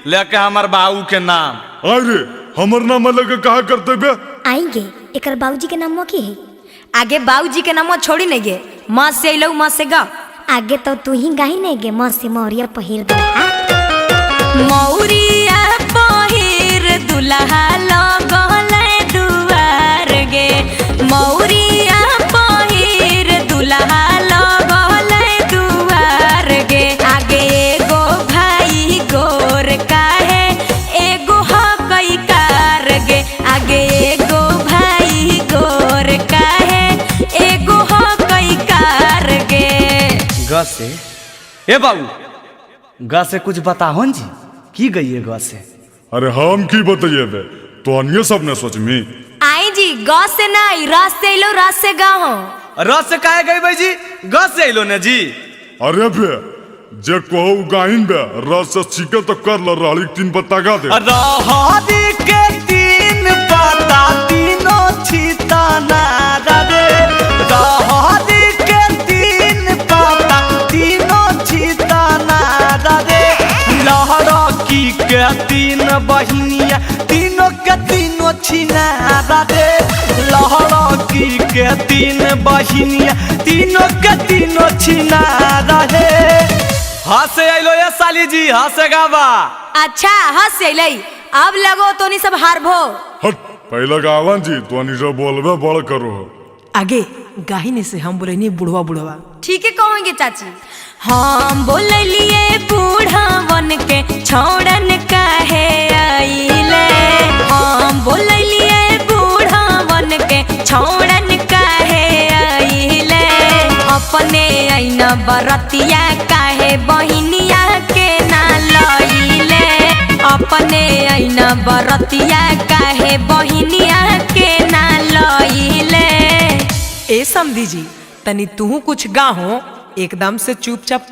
[SPEAKER 6] लेके हमर बाबू के नाम।
[SPEAKER 4] अरे हमर नाम लेके कहा करते बे?
[SPEAKER 11] आएंगे एकर बाबूजी के नाम की है?
[SPEAKER 1] आगे बाबूजी के नाम छोड़ी नहीं गे, माँ से अलो माँ से गा।
[SPEAKER 11] आगे तो तू ही गाही नहीं गे, माँ से मौरिया पहिर दे।
[SPEAKER 1] मौरिया पहिर दुल्हा लगल दुआर गे। मौरिया पहिर दुल्हा लगल दुआर गे। आगे एगो भाई गोर काहे एगो हकई कार गे। आगे एगो भाई गोर काहे एगो हकई कार गे।
[SPEAKER 6] ग से ए बाबू ग से कुछ बताओ जी, की गई है ग से?
[SPEAKER 4] अरे हम की बताइए बे, तो अन्य सब ने सोच में।
[SPEAKER 1] आई जी ग से नहीं रस से अलो, रस से गा हो।
[SPEAKER 6] रस से काहे गई भाई जी? ग से अलो ने जी।
[SPEAKER 4] अरे बे जे कहो गाइन बे रस से सीखे तो कर ल, रहली 3 पत्ता गा दे।
[SPEAKER 2] रहरी के 3 पत्ता तीनों छिताना रे। रहरी के 3 पत्ता तीनों छिताना रे। लहरकी के 3 बहिनिया तीनों के तीनों छिना रे। लहरकी के 3 बहिनिया तीनों के तीनों छिना रे।
[SPEAKER 6] हंसे अलो ये साली जी, हंसे गावा।
[SPEAKER 1] अच्छा हंस अलै, अब लगो तोनी सब हारभो।
[SPEAKER 4] हट पहले गावन जी तो अनिशा बोलबे बड़ करो।
[SPEAKER 12] आगे गाहिने से हम बोले नहीं बुढ़वा बुढ़वा।
[SPEAKER 1] ठीक है कहोगे चाची। हम बोलिए बूढ़ावन के छोड़न काहे आइले। हम बोलिए बूढ़ावन के छोड़न काहे आइले। अपने आईना बरतिया काहे बहिनिया के ना लइले। अपने आईना बरतिया काहे बहिनिया के ना लइले।
[SPEAKER 12] ए समधी जी तनी तू कुछ गा हो, एकदम से चुपचाप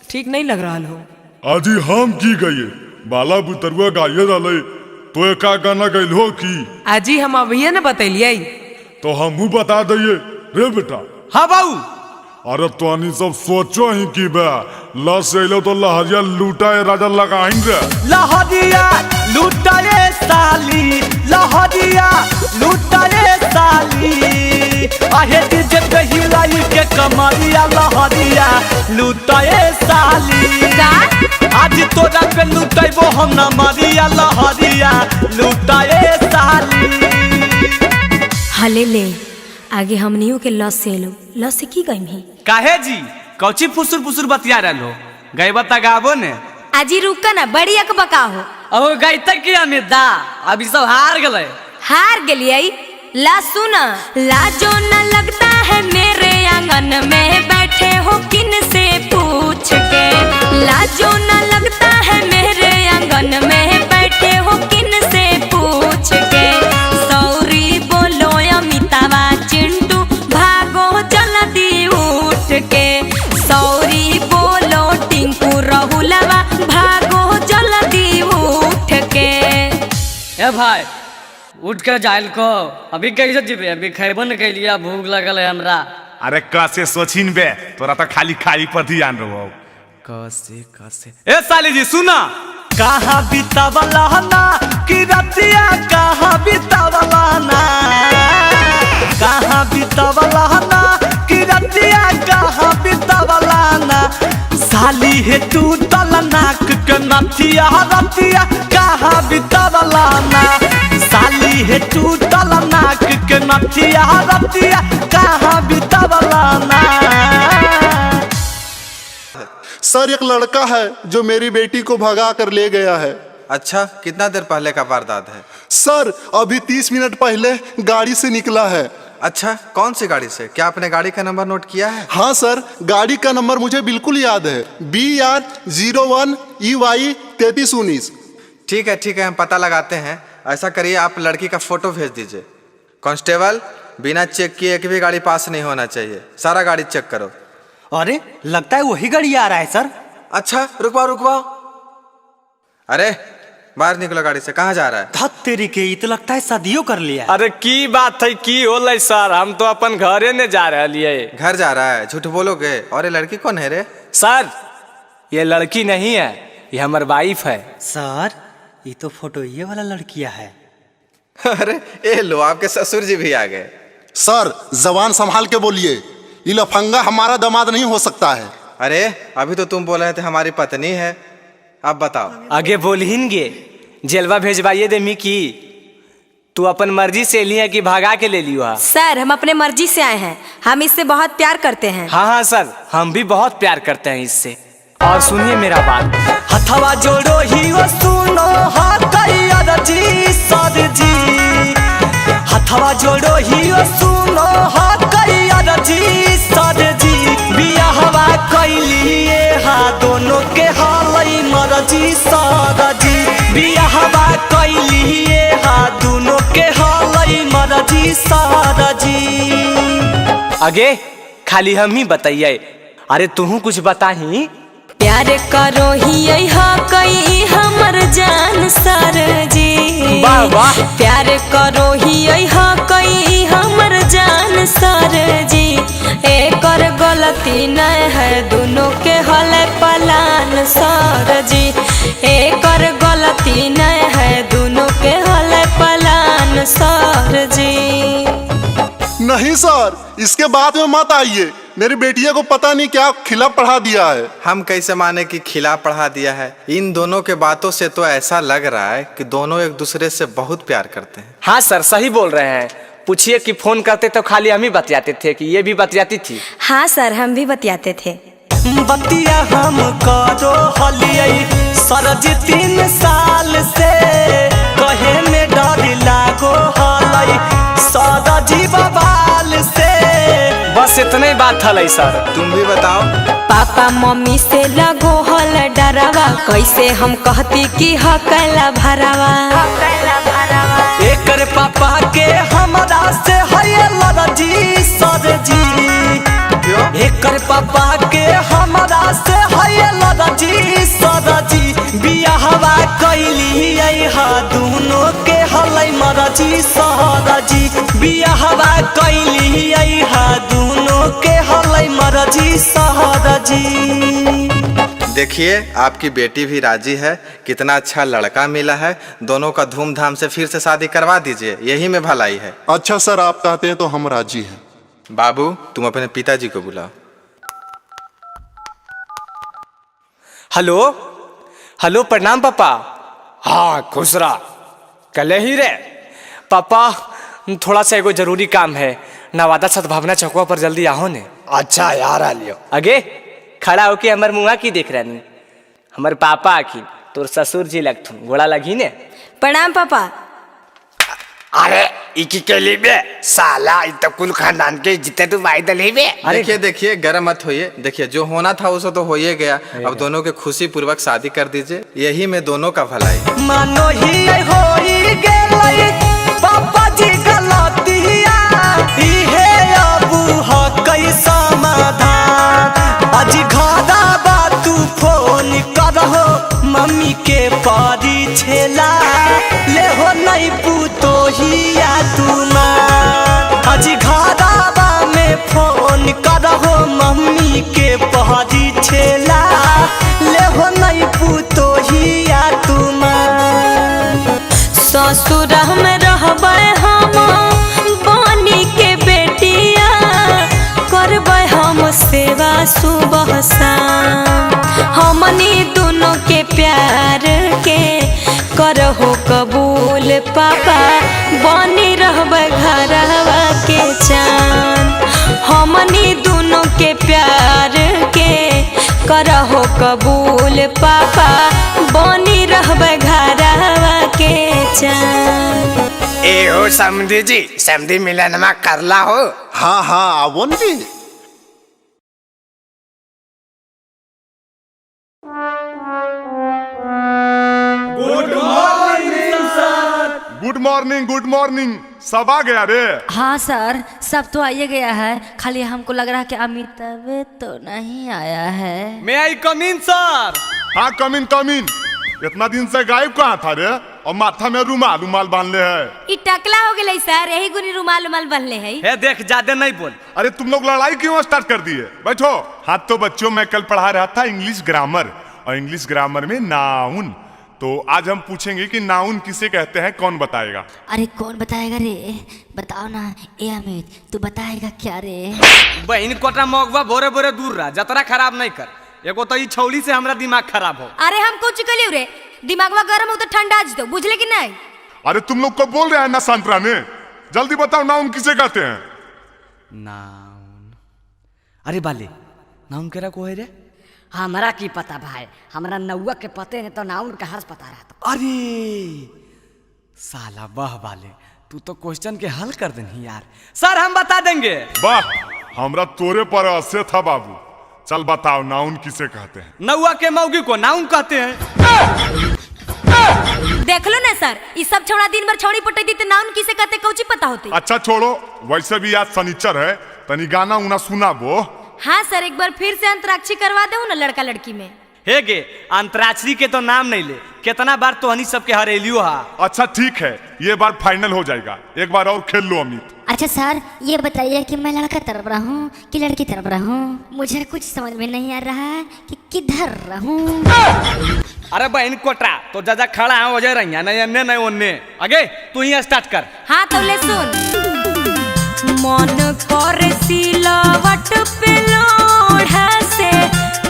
[SPEAKER 12] ठीक नहीं लग रहा हो।
[SPEAKER 4] आजी हम की गइए बाला बुतरुआ गाइए रहले, तो का गाना गइल हो की?
[SPEAKER 12] आजी हम अभी न बतैलिए
[SPEAKER 4] तो हमू बता दिए रे बेटा।
[SPEAKER 6] हाँ बाबू।
[SPEAKER 4] अरे तो सब सोचो ही कि बे लस अलो तो लहरिया लूटाए राजा लगाएंगे।
[SPEAKER 2] लहरिया लूटाए साली, लहरिया लूटाए साली, आहे डीजे पे हिलाई के कमरिया लहरिया लूटाए साली। आज तोरा पे लूटेबो हम ना मरिया लहरिया लूटाए साली।
[SPEAKER 8] हले ले आगे हमनियों के लॉस से लो, लॉस से की गई ही
[SPEAKER 6] काहे जी कौची फुसुर फुसुर बतिया रहलो, गए बता गाबो ने।
[SPEAKER 1] आजी रुका ना, बड़ी अकबका हो।
[SPEAKER 7] अब गई तक किया मेदा, अभी सब हार गए।
[SPEAKER 1] हार गलिए। ला सुना, लाजो न लगता है मेरे आंगन में बैठे हो किन से पूछ के। लाजो न लगता है मेरे आंगन में बैठे हो किन से पूछ के। सौरी बोलो अमितावा चिंटू भागो जल्दी उठ के। सौरी बोलो टिंकू राहुलवा भागो जल्दी उठ के।
[SPEAKER 7] ए भाई उठ कर जाइल को, अभी कैसे जीवे, अभी खैबन के लिए भूख लगल है हमरा।
[SPEAKER 13] अरे कैसे सोचिन बे, तोरा तो खाली खाली पर ध्यान रहो।
[SPEAKER 6] कैसे कैसे ए साली जी सुना, कहाँ बितावला ना कि रतिया, कहाँ बितावला ना, कहाँ बितावला ना कि रतिया, कहाँ बितावला ना। साली है तू तल नाक के नथिया रतिया कहाँ बितावला ना। साली है तू तल नाक के नथिया रतिया कहाँ बितावला ना।
[SPEAKER 14] सर एक लड़का है जो मेरी बेटी को भगा कर ले गया है।
[SPEAKER 15] अच्छा, कितना देर पहले का वारदात है?
[SPEAKER 14] सर अभी 30 मिनट पहले गाड़ी से निकला है।
[SPEAKER 15] अच्छा, कौन सी गाड़ी से? क्या आपने गाड़ी का नंबर नोट किया है?
[SPEAKER 14] हाँ सर, गाड़ी का नंबर मुझे बिल्कुल याद है, BR01 EY 3319।
[SPEAKER 15] ठीक है, हम पता लगाते हैं। ऐसा करिए, आप लड़की का फोटो भेज दीजिए। कांस्टेबल, बिना चेक किए एक भी गाड़ी पास नहीं होना चाहिए, सारा गाड़ी चेक करो।
[SPEAKER 10] अरे लगता है वही गाड़ी आ रहा है सर।
[SPEAKER 15] अच्छा रुकवाओ। अरे बाहर निकलो गाड़ी से, कहाँ जा रहा है?
[SPEAKER 10] धत तेरी के, तो लगता है शादियों कर लिया।
[SPEAKER 6] अरे की बात है, की होलै सर, हम तो अपन घरे ने जा रहे लिए।
[SPEAKER 15] घर जा रहा है? झूठ बोलोगे। और ये लड़की कौन है रे?
[SPEAKER 6] सर ये लड़की नहीं है, ये हमारी वाइफ है।
[SPEAKER 10] सर ये तो फोटो ये वाला लड़किया है।
[SPEAKER 15] अरे ये लो, आपके ससुर जी भी आ गए।
[SPEAKER 14] सर जबान संभाल के बोलिए, ये लफंगा हमारा दामाद नहीं हो सकता है।
[SPEAKER 15] अरे अभी तो तुम बोल रहे थे हमारी पत्नी है, अब बताओ।
[SPEAKER 6] आगे बोलहिनगे, जेलवा भेजवाइए दे मिकी। तू अपन मर्जी से लिया कि भागा के ले लियो?
[SPEAKER 1] सर हम अपने मर्जी से आए हैं, हम इससे बहुत प्यार करते हैं।
[SPEAKER 6] हाँ सर, हम भी बहुत प्यार करते हैं इससे। और सुनिए मेरा बात, हथवा जोड़ो ही वो सुनो जी सर जी। हथवा जोड़ो ही वो सुनो जी सर जी। बियाहवा कैलिए हा दोनों के हालई मरजी सर जी। बियाहवा कैलिए हा दोनों के हालई मरजी सर जी। आगे खाली हम ही बताइए, अरे तू कुछ बताही।
[SPEAKER 1] प्यार करो ही कई हमर जान सर जी।
[SPEAKER 6] वाह वाह।
[SPEAKER 1] प्यार करो ही कई हमर जान सर जी। एकर गलती न है, दोनों के हले पलान सर जी। एकर गलती न है, दोनों के हले पलान सर जी।
[SPEAKER 14] नहीं सर, इसके बाद में मत आइए, मेरी बेटिया को पता नहीं क्या खिला पढ़ा दिया है।
[SPEAKER 15] हम कैसे माने कि खिला पढ़ा दिया है? इन दोनों के बातों से तो ऐसा लग रहा है कि दोनों एक दूसरे से बहुत प्यार करते हैं।
[SPEAKER 6] हाँ सर सही बोल रहे हैं। पूछिए कि फोन करते तो खाली हम ही बतियाते थे कि ये भी बतियाती थी?
[SPEAKER 1] हाँ सर हम भी बतियाते थे।
[SPEAKER 2] बतिया हम करो हलियै सरजी 3 साल से, कहे में डर लागो हलै सरजी बवाल से।
[SPEAKER 6] बस इतने बात हलै सर।
[SPEAKER 15] तुम भी बताओ।
[SPEAKER 1] पापा मम्मी से लगो हल डरावा, कैसे हम कहती कि हकला भरावा।
[SPEAKER 2] एकर पापा के हमरा से है लड़जी सर जी। एकर पापा के हमरा से है लड़जी सर जी। बियाहवा कैलिए हा दोनों के हलै मरजी सर जी।
[SPEAKER 16] बियाहवा कैली हा दोनों के हलै मरजी सहरजी।
[SPEAKER 15] देखिए आपकी बेटी भी राजी है, कितना अच्छा लड़का मिला है, दोनों का धूमधाम से फिर से शादी करवा दीजिए, यही में भलाई है।
[SPEAKER 14] अच्छा सर, आप कहते हैं तो हम राजी हैं।
[SPEAKER 15] बाबू तुम अपने पिताजी को बुलाओ।
[SPEAKER 17] हेलो हेलो, प्रणाम पापा। हाँ खुश रहा, कल ही रे पापा, थोड़ा सा एगो जरूरी काम है, नवादा सद्भावना चौकवा पर जल्दी आओ ने। अच्छा यार आ लियो। आगे खड़ा होके हमर मुँहा की देख रही, हमर पापा आखी तोर ससुर जी लगथुन, गोड़ा लगी ने।
[SPEAKER 1] प्रणाम पापा।
[SPEAKER 17] अरे इकी के लिए बे साला, इत कुल खानदान के जितने तू वायदा ले बे।
[SPEAKER 15] देखिए देखिए गर्म मत होइए, देखिए जो होना था उसे तो हो ही गया, अब दोनों के खुशी पूर्वक शादी कर दीजिए, यही में दोनों का भलाई।
[SPEAKER 16] मानो ही होई गेलै पापा जी गलतिया, इहे अबू ह कई समाधान। आज घरा बा तू फोन करहो मम्मी के पारी छेला, ले हो नहीं पूतो हिया तू मां। आज घरा बा में फोन करहो मम्मी के पारी छेला, ले हो नहीं पूतो हिया तू मां।
[SPEAKER 1] ससुर में रहबै हम बानी के बेटिया, करबै हम सेवा सुबह शाम, हमनी दोनों के प्यार के करहो कबूल पापा, बनी रहबै घरवा के चान। हमनी दोनों के प्यार के करहो कबूल पापा, बनी रहबै घरवा के चान।
[SPEAKER 17] ए हो समधी जी, समधी मिलन में करला हो।
[SPEAKER 14] हाँ हाँ आवो जी।
[SPEAKER 4] गुड मॉर्निंग गुड मॉर्निंग, सब आ गया रे?
[SPEAKER 8] हाँ सर, सब तो आइए गया है, खाली हमको लग रहा है कि अमिताभ तो नहीं आया है।
[SPEAKER 17] मैं आई कम इन सर।
[SPEAKER 4] हाँ कम इन। इतना दिन से गायब कहाँ था रे? और माथा में रुमाल बांध ले है।
[SPEAKER 1] ई टकला हो गया सर, यही गुनी रुमाल बांधले है।
[SPEAKER 17] हे देख ज्यादा नहीं बोल।
[SPEAKER 4] अरे तुम लोग लड़ाई क्यों स्टार्ट कर दिए? बैठो। हाँ तो बच्चों, मैं कल पढ़ा रहा था इंग्लिश ग्रामर, और इंग्लिश ग्रामर में नाउन, तो आज हम पूछेंगे कि नाउन किसे कहते हैं, कौन बताएगा?
[SPEAKER 8] अरे कौन बताएगा रे, बताओ ना। ए अमित तू बताएगा क्या रे?
[SPEAKER 17] बहन कोटा मौगवा भोरे भोरे दूर रहा, जतरा खराब नहीं कर, एगो तो ई छौली से हमरा दिमाग खराब हो।
[SPEAKER 1] अरे हम कुछ कलियो रे, दिमागवा गरम हो तो ठंडा आज दो, बुझले कि नहीं?
[SPEAKER 4] अरे तुम लोग को बोल रहे हैं ना शांत रहने, जल्दी बताओ नाउन किसे कहते हैं?
[SPEAKER 6] नाउन, अरे बाले नाउन केरा को है रे?
[SPEAKER 7] हमरा की पता भाई, हमरा नौवा के पते ने तो नाउन का हर्ष पता रहता।
[SPEAKER 6] अरे साला वाह बाले, तू तो क्वेश्चन के हल कर देनी यार। सर हम बता देंगे।
[SPEAKER 4] वाह, हमरा तोरे पर आसे था बाबू। चल बताओ नाउन किसे कहते हैं?
[SPEAKER 17] नौवा के मौगी को नाउन कहते हैं।
[SPEAKER 1] देख लो ना सर, ये सब छौड़ा दिन भर छौड़ी पटैती तो नाउन किसे कहते कौची पता होती।
[SPEAKER 4] अच्छा छोड़ो, वैसे भी आज शनिचर है, तनी गाना उना सुनाबो।
[SPEAKER 1] हाँ सर, एक बार फिर से अंतराक्षरी करवा दो ना लड़का लड़की में।
[SPEAKER 17] हे गे, अंतराक्षरी के तो नाम नहीं ले, कितना बार तो हनी सबके हरेलियो हा।
[SPEAKER 4] अच्छा ठीक है, ये बार फाइनल हो जाएगा, एक बार और खेल लो अमित।
[SPEAKER 11] अच्छा सर, ये बताइए कि मैं लड़का तरफ रहूं कि लड़की तरफ रहूं? मुझे कुछ समझ में नहीं आ रहा है कि किधर रहूं।
[SPEAKER 17] अरे बहन कोटरा, तो जजा खड़ा है वजह रही, नहीं अन्य नहीं ओन्ने। आगे तू ही स्टार्ट कर।
[SPEAKER 1] हाँ तो ले सुन। मन कर सिलवट पे लोढ़ा से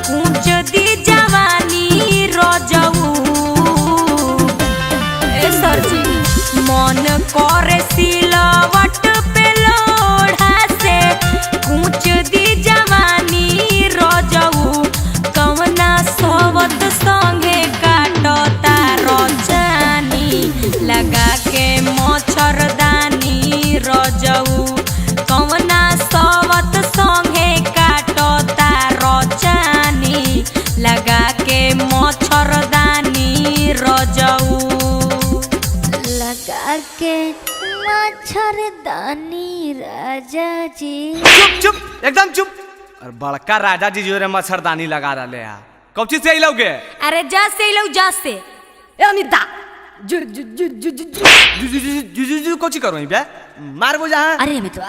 [SPEAKER 1] कूच दी जवानी रजऊ। ए सर जी, मन कर सिलवट पे लोढ़ा से कूच दी जवानी रजऊ। कवना सोवत संगे काटता रचानी, लगा के मच्छरदानी रजऊ। कवना सोवत संगे काटता रचानी, लगा के मच्छरदानी रजऊ।
[SPEAKER 8] लगा के मच्छरदानी राजा जी।
[SPEAKER 17] चुप चुप, एकदम चुप। और बड़का राजा जी जो रे मच्छरदानी लगा रहे हैं, कौची से लोगे?
[SPEAKER 1] अरे जा से लो, जा से।
[SPEAKER 7] ए अमिता, जु जु जु जु जु जु जु जु कोची करो बे मार बो जहां।
[SPEAKER 11] अरे मैं तो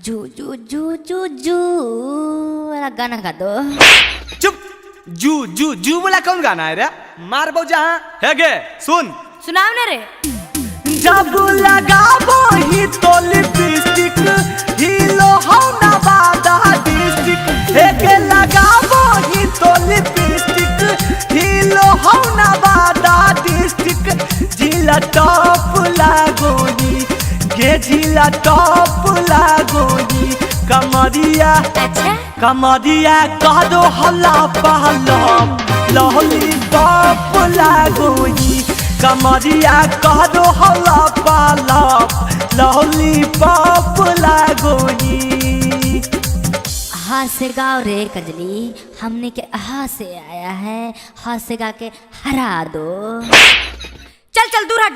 [SPEAKER 11] जू जू जू जू जू वाला गाना गा दो।
[SPEAKER 7] चुप जू जू जू वाला कौन गाना है रे? मार बो जहां है गे सुन
[SPEAKER 1] सुनाओ ना रे।
[SPEAKER 16] जब लगाबो ही तो लिपस्टिक हीलो हो नवादा डिस्ट्रिक्ट हेगे लगाबो ही तो लिपस्टिक हीलो हो नवादा डिस्ट्रिक्ट जिला टॉप लागोनी गे जिला टॉप लागोनी कमरिया कमरिया कह दो हल्ला पहला लॉलीपॉप लागोनी कमरिया कह दो हल्ला पाला लॉलीपॉप लागोनी।
[SPEAKER 11] हाथ से गाओ रे कजली हमने के हाथ से आया है हाथ से गा के हरा दो।
[SPEAKER 1] चल चल दूर हट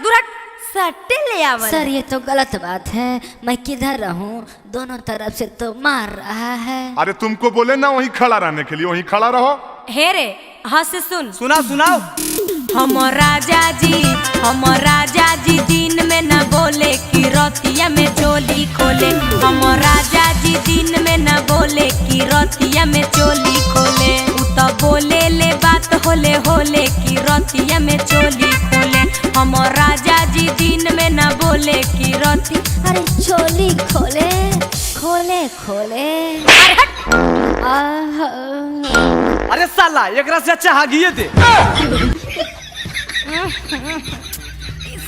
[SPEAKER 1] सट्टे ले आवा।
[SPEAKER 11] सर ये तो गलत बात है मैं किधर रहूं दोनों तरफ से तो मार रहा है।
[SPEAKER 14] अरे तुमको बोले ना वहीं खड़ा रहने के लिए वहीं खड़ा रहो।
[SPEAKER 1] हे रे हाँ से सुन
[SPEAKER 7] सुनाओ सुनाओ।
[SPEAKER 1] हम राजा जी दिन में न बोले कि रतिया में चोली खोले। हम राजा जी दिन में न बोले कि रतिया में चोली खोले। उ तो बोले ले बात होले होले कि रतिया में चोली खोले। हम राजा जी दिन में न बोले कि रति
[SPEAKER 11] अरे चोली खोले खोले खोले।
[SPEAKER 7] अरे साला एकरा से अच्छा हागिए दे।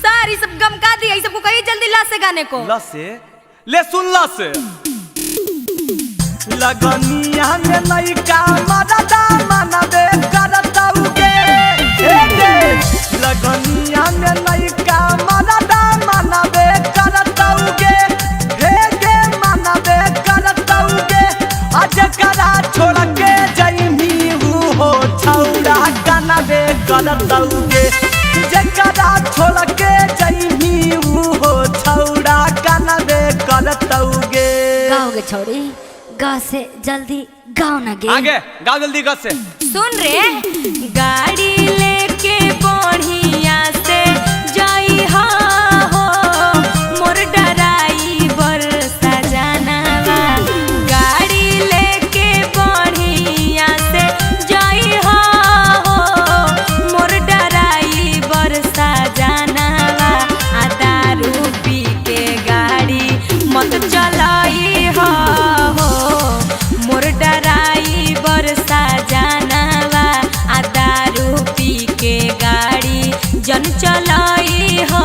[SPEAKER 1] सारी सब गम का दिया सबको कही जल्दी ला से गाने को।
[SPEAKER 7] ला से ले सुन ला से
[SPEAKER 16] लगनिया में लइका मददा मनबे करता उगे हे गे लगनिया में लइका मददा मनबे करता उगे हे गे मनबे करता उगे आज करा छोड़ के जइमी हो छौड़ा कनबे करता उगे जकरा छोड़ के जइमी हो छौड़ा कनबे करता उगे।
[SPEAKER 11] गाओगे छोड़ी गा से जल्दी गाओ ना गे
[SPEAKER 7] आगे गाओ जल्दी गा से।
[SPEAKER 1] सुन रे गाड़ी लेके बढ़िया से जाई हो मोर ड्राइवर सजनवा। गाड़ी लेके बढ़िया से जाई हो मोर ड्राइवर सजनवा। आ दारू पी के गाड़ी मत चलाई हो मोर ड्राइवर सजनवा। आ दारू पी के गाड़ी जन चलाई हो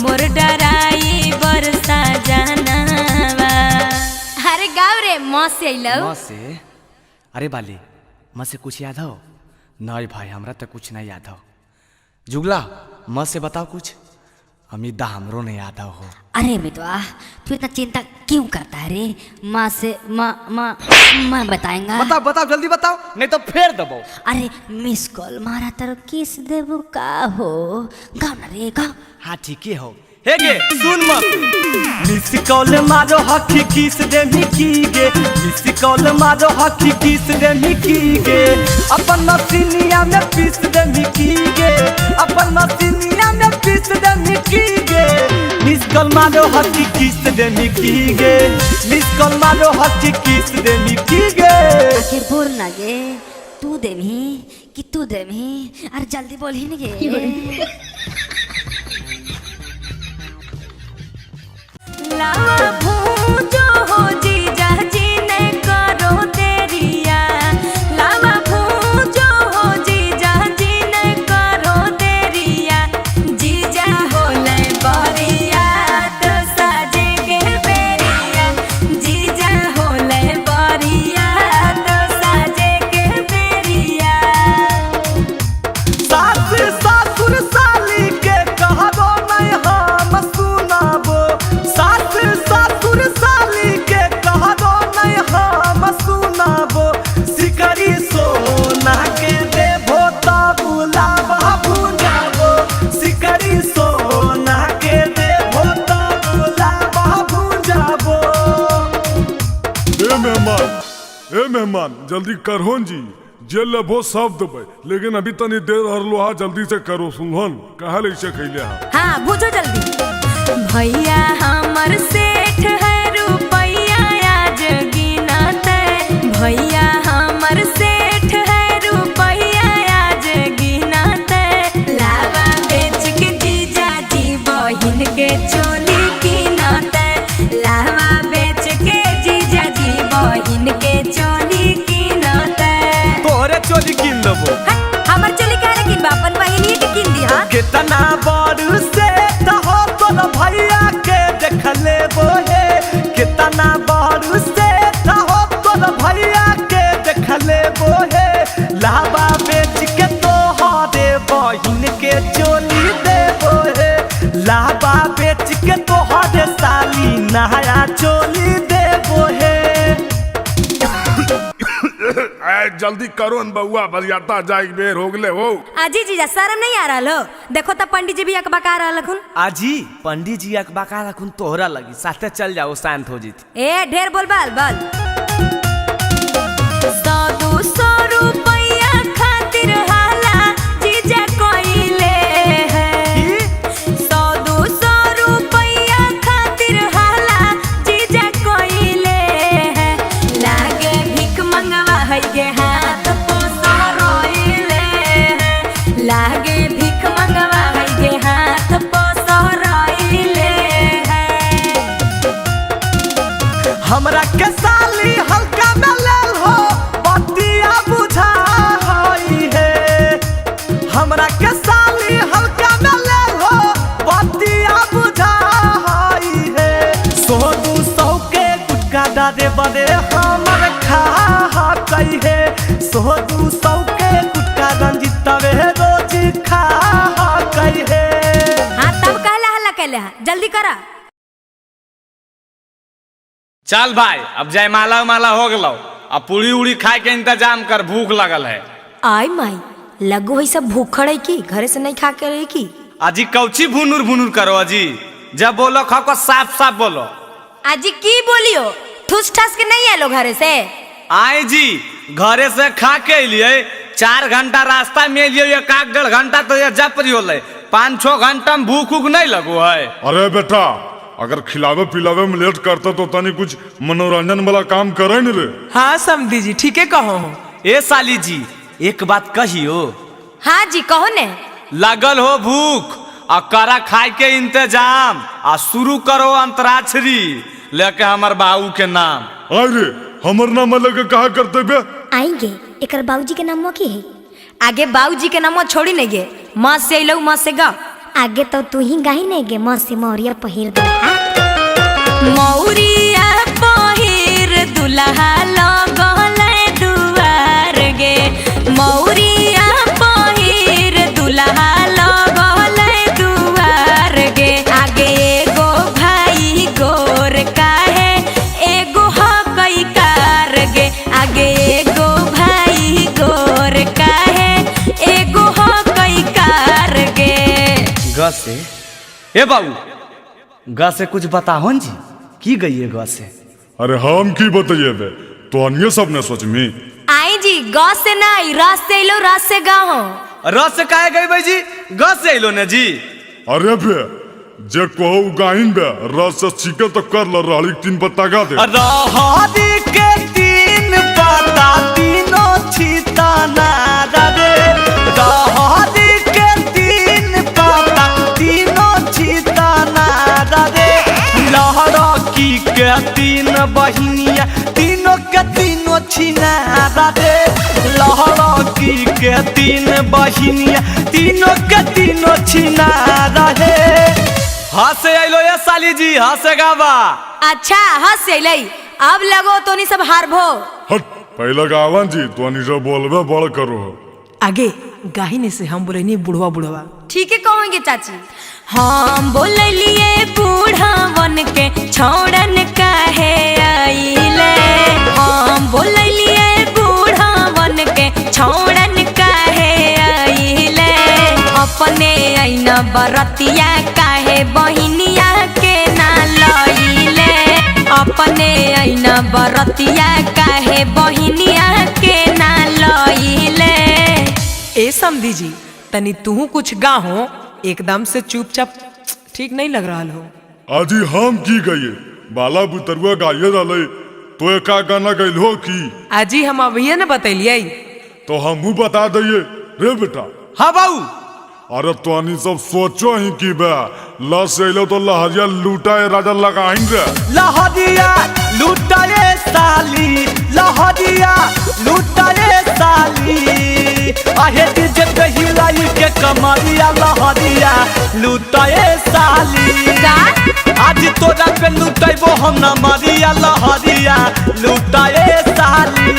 [SPEAKER 1] मोर ड्राइवर सजनवा। अरे गाँव रे माँ से अइलो।
[SPEAKER 7] माँ से अरे बाली माँ से कुछ याद हो? नहीं भाई हमरा तो कुछ नहीं याद हो। जुगला माँ से बताओ कुछ अमिता हमरो नहीं याद हो।
[SPEAKER 11] अरे मितवा तू इतना चिंता क्यों करता है रे? माँ से माँ बताएंगा।
[SPEAKER 7] बताओ बताओ जल्दी बताओ नहीं तो फेर दबो।
[SPEAKER 11] अरे मिस कॉल मारा तर किस देबू का हो गाओ ना रे गाओ।
[SPEAKER 7] हाँ ठीक हो हे गे सुन मत मिस कॉल मारो हकी किस दे मिकी गे मिस कॉल मारो हकी किस दे मिकी गे अपन मसीनिया में पीस दे मिकी गे अपन मसीनिया में पीस दे मिकी गे मिस कॉल मारो हकी किस दे मिकी गे मिस कॉल मारो हकी किस दे मिकी गे।
[SPEAKER 11] आखिर बोल ना गे तू देमी कि तू देमी अरे जल्दी बोल ही नहीं गे।
[SPEAKER 1] लावा भूजो हो जीजा जी ने करो देरिया। लावा भूजो हो जीजा जी ने करो देरिया। जीजा होले बरिया तो साजे के बेरिया। जीजा होले बरिया तो साजे के बेरिया।
[SPEAKER 16] सास ससुर साली के कहबो नहीं हम सुनाबो सास ससुर साली के कहबो नहीं हम सुनाबो सिकरी सोना के देबो त बुलावा भुजाबो सिकरी सोना के देबो त बुलावा भुजाबो।
[SPEAKER 4] ए मेहमान जल्दी करहोन जी जे लेबो सब देबै, लेकिन अभी तनी देर हरलो हा, जल्दी से करो सुनहन, कहा ऐसे खैले हा।
[SPEAKER 1] हाँ बुझो जल्दी। भैया हमर सेठ है रुपैया आज गिनते, भैया हमर सेठ है रुपैया आज गिनते, लावा बेच के जीजा जी बहिन के चोली कीनते, लावा बेच के जीजा जी बहिन के चोली कीनते।
[SPEAKER 6] तोरे चोली किन देबो।
[SPEAKER 1] हमर चोली काहे किन बा, अपन बहिनी के किन दी हा।
[SPEAKER 16] कितना बड़ से हो तोर भैया के देख लेबो हे, कितना बड़ से हो तोर भैया के देख लेबो हे, लावा बेच के तोहरे बहिन के चोली देबो हे, लावा बेच के तोहरे साली नया चोली देबो हे।
[SPEAKER 4] जल्दी करो न बउआ, बरियाता जाए बेर हो गले हो।
[SPEAKER 1] आजी जीजा शर्म नहीं आ रहा लो, देखो तो पंडित जी भी अकबका रहा लखुन।
[SPEAKER 6] आजी पंडित जी अकबका रखुन तोहरा लगी, साथे चल जाओ शांत हो जीत।
[SPEAKER 1] ए ढेर बोल बाल बल। 100-200 रुपया खातिर हाला जीजा कोइले है, 100-200 रुपया खातिर हाला जीजा कोइले है, लागे भीख मंगवा है गे हाथ पोसरोइले है, लागे भीख मंगवा है गे हाथ पोसरोइले है।
[SPEAKER 16] हमरा के साली हल्का में लेल हो, बतिया बुझा होई है, हमरा के साली हल्का में लेल हो, बतिया बुझा होई है, 100-200 के गुटका डारे बड़े हमर खा कई है, 100-200 के गुटका रंजितवे रोज खा कई है।
[SPEAKER 1] हाँ तब कहला हल्ला कहले हा, जल्दी करा।
[SPEAKER 17] चल भाई अब जयमाला उमाला हो गलो, अब पूरी उड़ी खाए के इंतजाम कर, भूख लगल है।
[SPEAKER 1] आई माई लगो है सब भूखड़ है की, घरे से नहीं खा के रही की।
[SPEAKER 17] अजी कौची भुनुर भुनुर करो अजी, जब बोलो खाओ को साफ साफ बोलो।
[SPEAKER 1] आजी की बोलियो, ठूस ठास के नहीं आलो घरे से।
[SPEAKER 17] आए जी घरे से खा के लिए 4 घंटा रास्ता में लिए, 1-1.5 घंटा तो ये जपरी होले, 5-6 घंटा में भूख उख नहीं लगो है।
[SPEAKER 4] अरे बेटा अगर खिलावे पिलावे में लेट करता तो तनी कुछ मनोरंजन वाला काम करे न रे।
[SPEAKER 12] हाँ समधी जी ठीक है कहो।
[SPEAKER 6] ए साली जी एक बात कहियो।
[SPEAKER 1] हाँ जी कहो ने।
[SPEAKER 17] लगल हो भूख आ करा खाए के इंतजाम, आ शुरू करो अंतराक्षरी लेके हमर बाबू के नाम।
[SPEAKER 4] अरे हमर नाम लेके कहा करते बे?
[SPEAKER 11] आएंगे एकर बाबूजी के नाम की है?
[SPEAKER 1] आगे बाबूजी के नाम छोड़ी नहीं गे, माँ से लो माँ से गा।
[SPEAKER 11] आगे तो तू ही गाही नहीं गे, माँ से मौरिया पहिर दे।
[SPEAKER 1] मौरिया पहिर दुल्हा लगले दुआर गे, मौरिया पहिर दुल्हा लगले दुआर गे। आगे एगो भाई गोर काहे एगो हकई कार गे, आगे एगो भाई गोर काहे एगो हकई कार गे।
[SPEAKER 6] ग से ए बाबू ग से कुछ बताओ जी, की गई है ग से?
[SPEAKER 4] अरे हम की बताइए बे, तो अन्य सब ने सोच में
[SPEAKER 1] आई जी ग से नहीं रस से लो, रस से गाओ।
[SPEAKER 17] रस से काहे गई भाई जी, ग से लो ने जी।
[SPEAKER 4] अरे बे जे कहू गाइन बे रस से सीखे तो कर ल, रहली 3 पत्ता गा दे।
[SPEAKER 16] रहरी के 3 पत्ता तीनों छीता ना रे, रहरी के 3 पत्ता तीनों छीता ना रे। लहरा की के 3 बहिनिया तीनों के तीनों छीना रे, लहरा की के 3 बहिनिया तीनों के तीनों छीना रे।
[SPEAKER 17] हंस से आइलो ये साली जी, हंस से गावा।
[SPEAKER 1] अच्छा हंस से अइलै, अब लगो तो नहीं सब हारबो।
[SPEAKER 4] हट पहले गावन जी तो नहीं सब बोलबे बड़ करो।
[SPEAKER 12] आगे गाहिने से हम बोले नहीं बुढ़वा बुढ़वा।
[SPEAKER 1] ठीक है कहोगे चाची। हम बोलिए बूढ़ावन के छोड़न काहे आइले, हम बोलिए बूढ़ावन के छोड़न काहे आइले। अपने आईना बरतिया काहे बहिनिया के ना लइले, अपने आईना बरतिया काहे बहिनिया के ना लइले। गईले।
[SPEAKER 12] ए समधी जी तनी तू कुछ गाहो, एकदम से चुपचाप ठीक नहीं लग रहा हो।
[SPEAKER 4] आजी हम की गई बाला बुतरुआ गाये डाले तो एक गाना गइल हो की
[SPEAKER 12] आजी हम अभी न बतैलिए
[SPEAKER 4] तो हमू बता दिए रे बेटा।
[SPEAKER 6] हाँ बाबू।
[SPEAKER 4] अरे तो सब सोचो ही की बे लस अलो तो लहरिया लूटाए राजा लगाएंगे।
[SPEAKER 16] लहरिया लूटाए साली, लहरिया लूटाए साली, आहे डीजे पे हिलाई के कमरिया लहरिया लूटाए साली। आज तोरा पे लूटाइबो हम ना मरिया लहरिया लूटाए साली।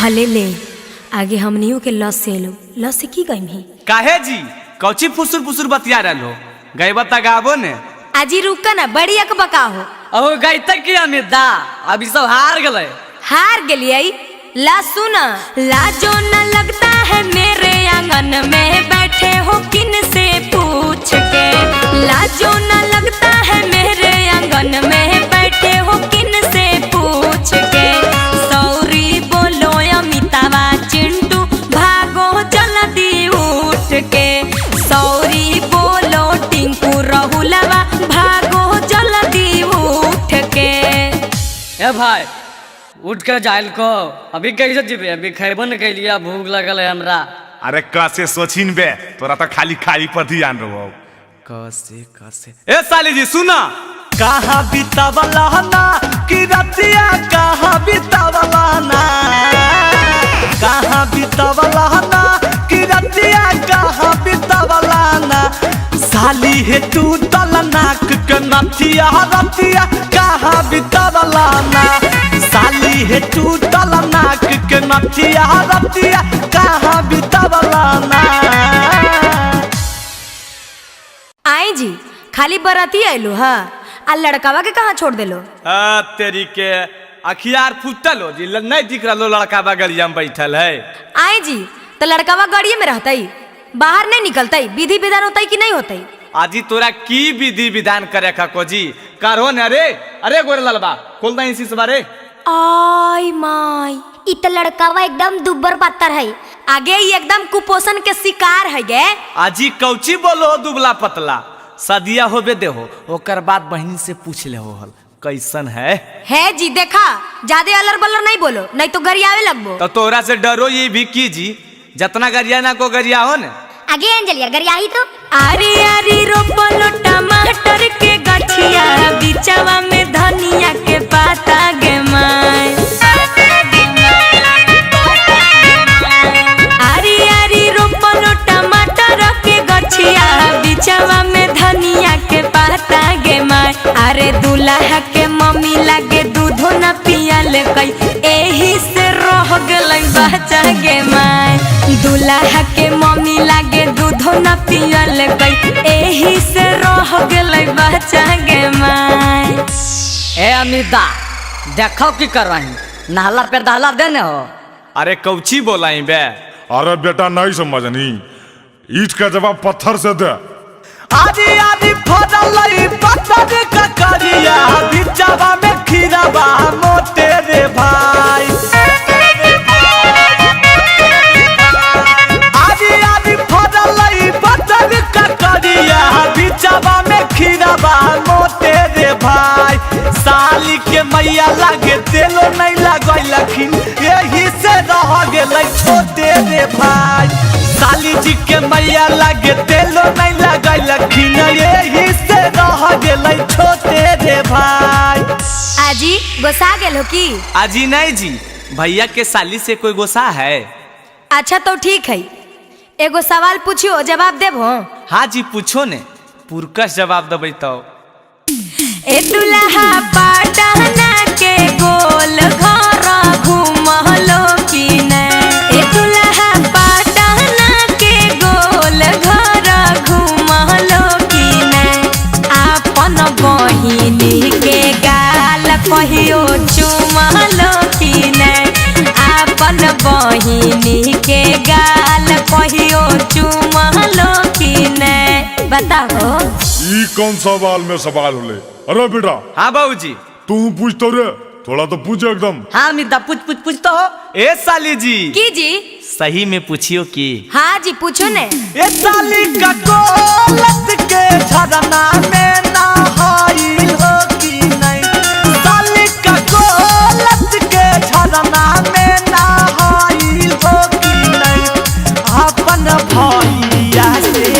[SPEAKER 1] हले ले आगे हमनियों के लस से लो, लस से की गई ही
[SPEAKER 17] काहे जी कौची फुसुर फुसुर बतिया रहो गए बता गाबो ने।
[SPEAKER 1] आजी रुका ना बड़ी अकबका हो।
[SPEAKER 7] अब गई तक की अमित दा अभी सब हार गए।
[SPEAKER 1] हार गलिए ला सुना। लाजो न लगता है मेरे आंगन में बैठे हो किन से पूछ के। लाजो न लगता है मेरे आंगन में बैठे हो किन से पूछ के। सौरी बोलो अमितावा चिंटू भागो जल्दी उठ के। सौरी बोलो टिंकू राहुलवा भागो जल्दी उठ के।
[SPEAKER 7] ए भाई उठ कर जाइल को अभी कैसे जीवे अभी खैबो न के लिया भूख लगल है हमरा।
[SPEAKER 13] अरे कैसे सोचिन बे तोरा तो खाली खाई पर ध्यान रहो।
[SPEAKER 17] कैसे कैसे ए साली जी सुना।
[SPEAKER 16] कहाँ बितावला ना कि रतिया कहाँ बितावला ना, कहाँ बितावला ना कि रतिया कहाँ बितावला ना। साली है तू तल नाक के नथिया रतिया कहाँ बितावला ना। साली है तू तल नाक के नथिया रतिया कहाँ बितावला ना।
[SPEAKER 1] आई जी खाली बराती आयलू हा आ लड़कावा के कहाँ छोड़ देलो।
[SPEAKER 17] तेरी के अखियार फुटल हो जी नहीं दिख रहा लड़का बगलिया में बैठल है।
[SPEAKER 1] आई जी तो लड़कावा गाड़िए में रहता ही बाहर नहीं निकलता ही विधि विधान होता ही कि नहीं होता ही।
[SPEAKER 17] आजी तोरा की विधि विधान करे खको जी करो न। अरे अरे गोरे ललबा खोल दई इसी बारे।
[SPEAKER 1] आई माई
[SPEAKER 11] इ त लड़कावा एकदम दुब्बर पत्थर है।
[SPEAKER 1] आगे ये एकदम कुपोषण के शिकार है गे।
[SPEAKER 17] आजी कौची बोलो दुबला पतला सदिया होबे दे हो ओकर बाद बहन से पूछ ले हो हल कैसन है
[SPEAKER 1] जी। देखा ज्यादा अलर बलर नहीं बोलो नहीं तो गरियावे लगबो।
[SPEAKER 17] तो तोरा से डरो ये भी की जी जितना गरिया ना को गरिया हो न।
[SPEAKER 11] आगे अंजलिया गरियाही तो
[SPEAKER 1] आरी आरी रोपलो टमाटर के गठिया बिचवा में धनिया के पाता गे माय। आरी आरी रोपलो टमाटर के गठिया बिचवा में धनिया के पाता गे माय। अरे दूल्हा के मम्मी लागे दूधो न पियल कई एही से रह गई बच्चा गे माय। दूल्हा के मम्मी लागे दूधो न पियल कई एही से रह गई बच्चा गे माय।
[SPEAKER 7] ए अमिता देखो की कर रही नहला पे दहला देने हो।
[SPEAKER 17] अरे कौची बोलाई बे।
[SPEAKER 4] अरे बेटा नहीं समझनी ईट का जवाब पत्थर से दे।
[SPEAKER 16] आदि आदि फदलई पत्थर का करिया बिचवा में खीराबा मोटे रे भाई। आदि आदि फदलई पत्थर का करिया बिचवा में खीराबा मोटे रे भाई। साली के मैया लागे तेलो नहीं लगई लखिन यही से रह गेलै छोटे रे भाई। साली जी के मैया लागे तेलो नहीं लगई लखिन यही से रह गेलै छोटे रे भाई।
[SPEAKER 1] आजी गोसा गेल हो की।
[SPEAKER 17] आजी नहीं जी भैया के साली से कोई गोसा है।
[SPEAKER 1] अच्छा तो ठीक है एगो सवाल पूछियो जवाब देबो।
[SPEAKER 17] हाँ जी पूछो ने पुरकस जवाब देबै तो।
[SPEAKER 1] ए दुल्हा पाटना के गोल घर घुमलो की ने। ए दुल्हा पाटना के गोल घर घुमलो की ने। आपन बहिनी के गाल कहियो चुमलो की ने। आपन बहिनी के गाल कहियो चुमलो की ने। बताओ
[SPEAKER 4] ई कौन सवाल में सवाल होले। अरे बेटा
[SPEAKER 17] हाँ बाबूजी
[SPEAKER 4] तू पूछ तो रे थोड़ा तो पूछो एकदम।
[SPEAKER 18] हाँ अमित दा पूछ तो हो।
[SPEAKER 10] ए साली जी
[SPEAKER 3] की जी?
[SPEAKER 10] सही में पूछियो की।
[SPEAKER 3] हाँ जी पूछो ने।
[SPEAKER 16] ए साली का कोलत के झरना में नहाई हो कि नहीं। साली का कोलत के झरना में नहाई हो कि नहीं। अपन भैया से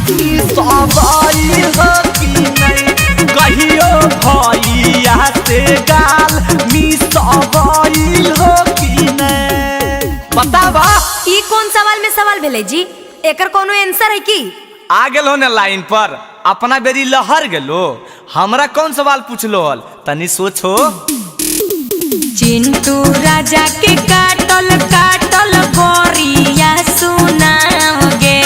[SPEAKER 16] की सवाई हो कि नहीं। कहियो भैया से गाल मिसवाई हो कि नहीं। बतावा
[SPEAKER 3] ई कौन सवाल में सवाल भेले जी? एकर कोनो आंसर है की?
[SPEAKER 10] आ गेलो ने लाइन पर, अपना बेरी लहर गेलो, हमरा कौन सवाल पूछलो हल, तनी सोचो।
[SPEAKER 1] चिंटू राजा के काटल काटल गोरिया सुनाओगे।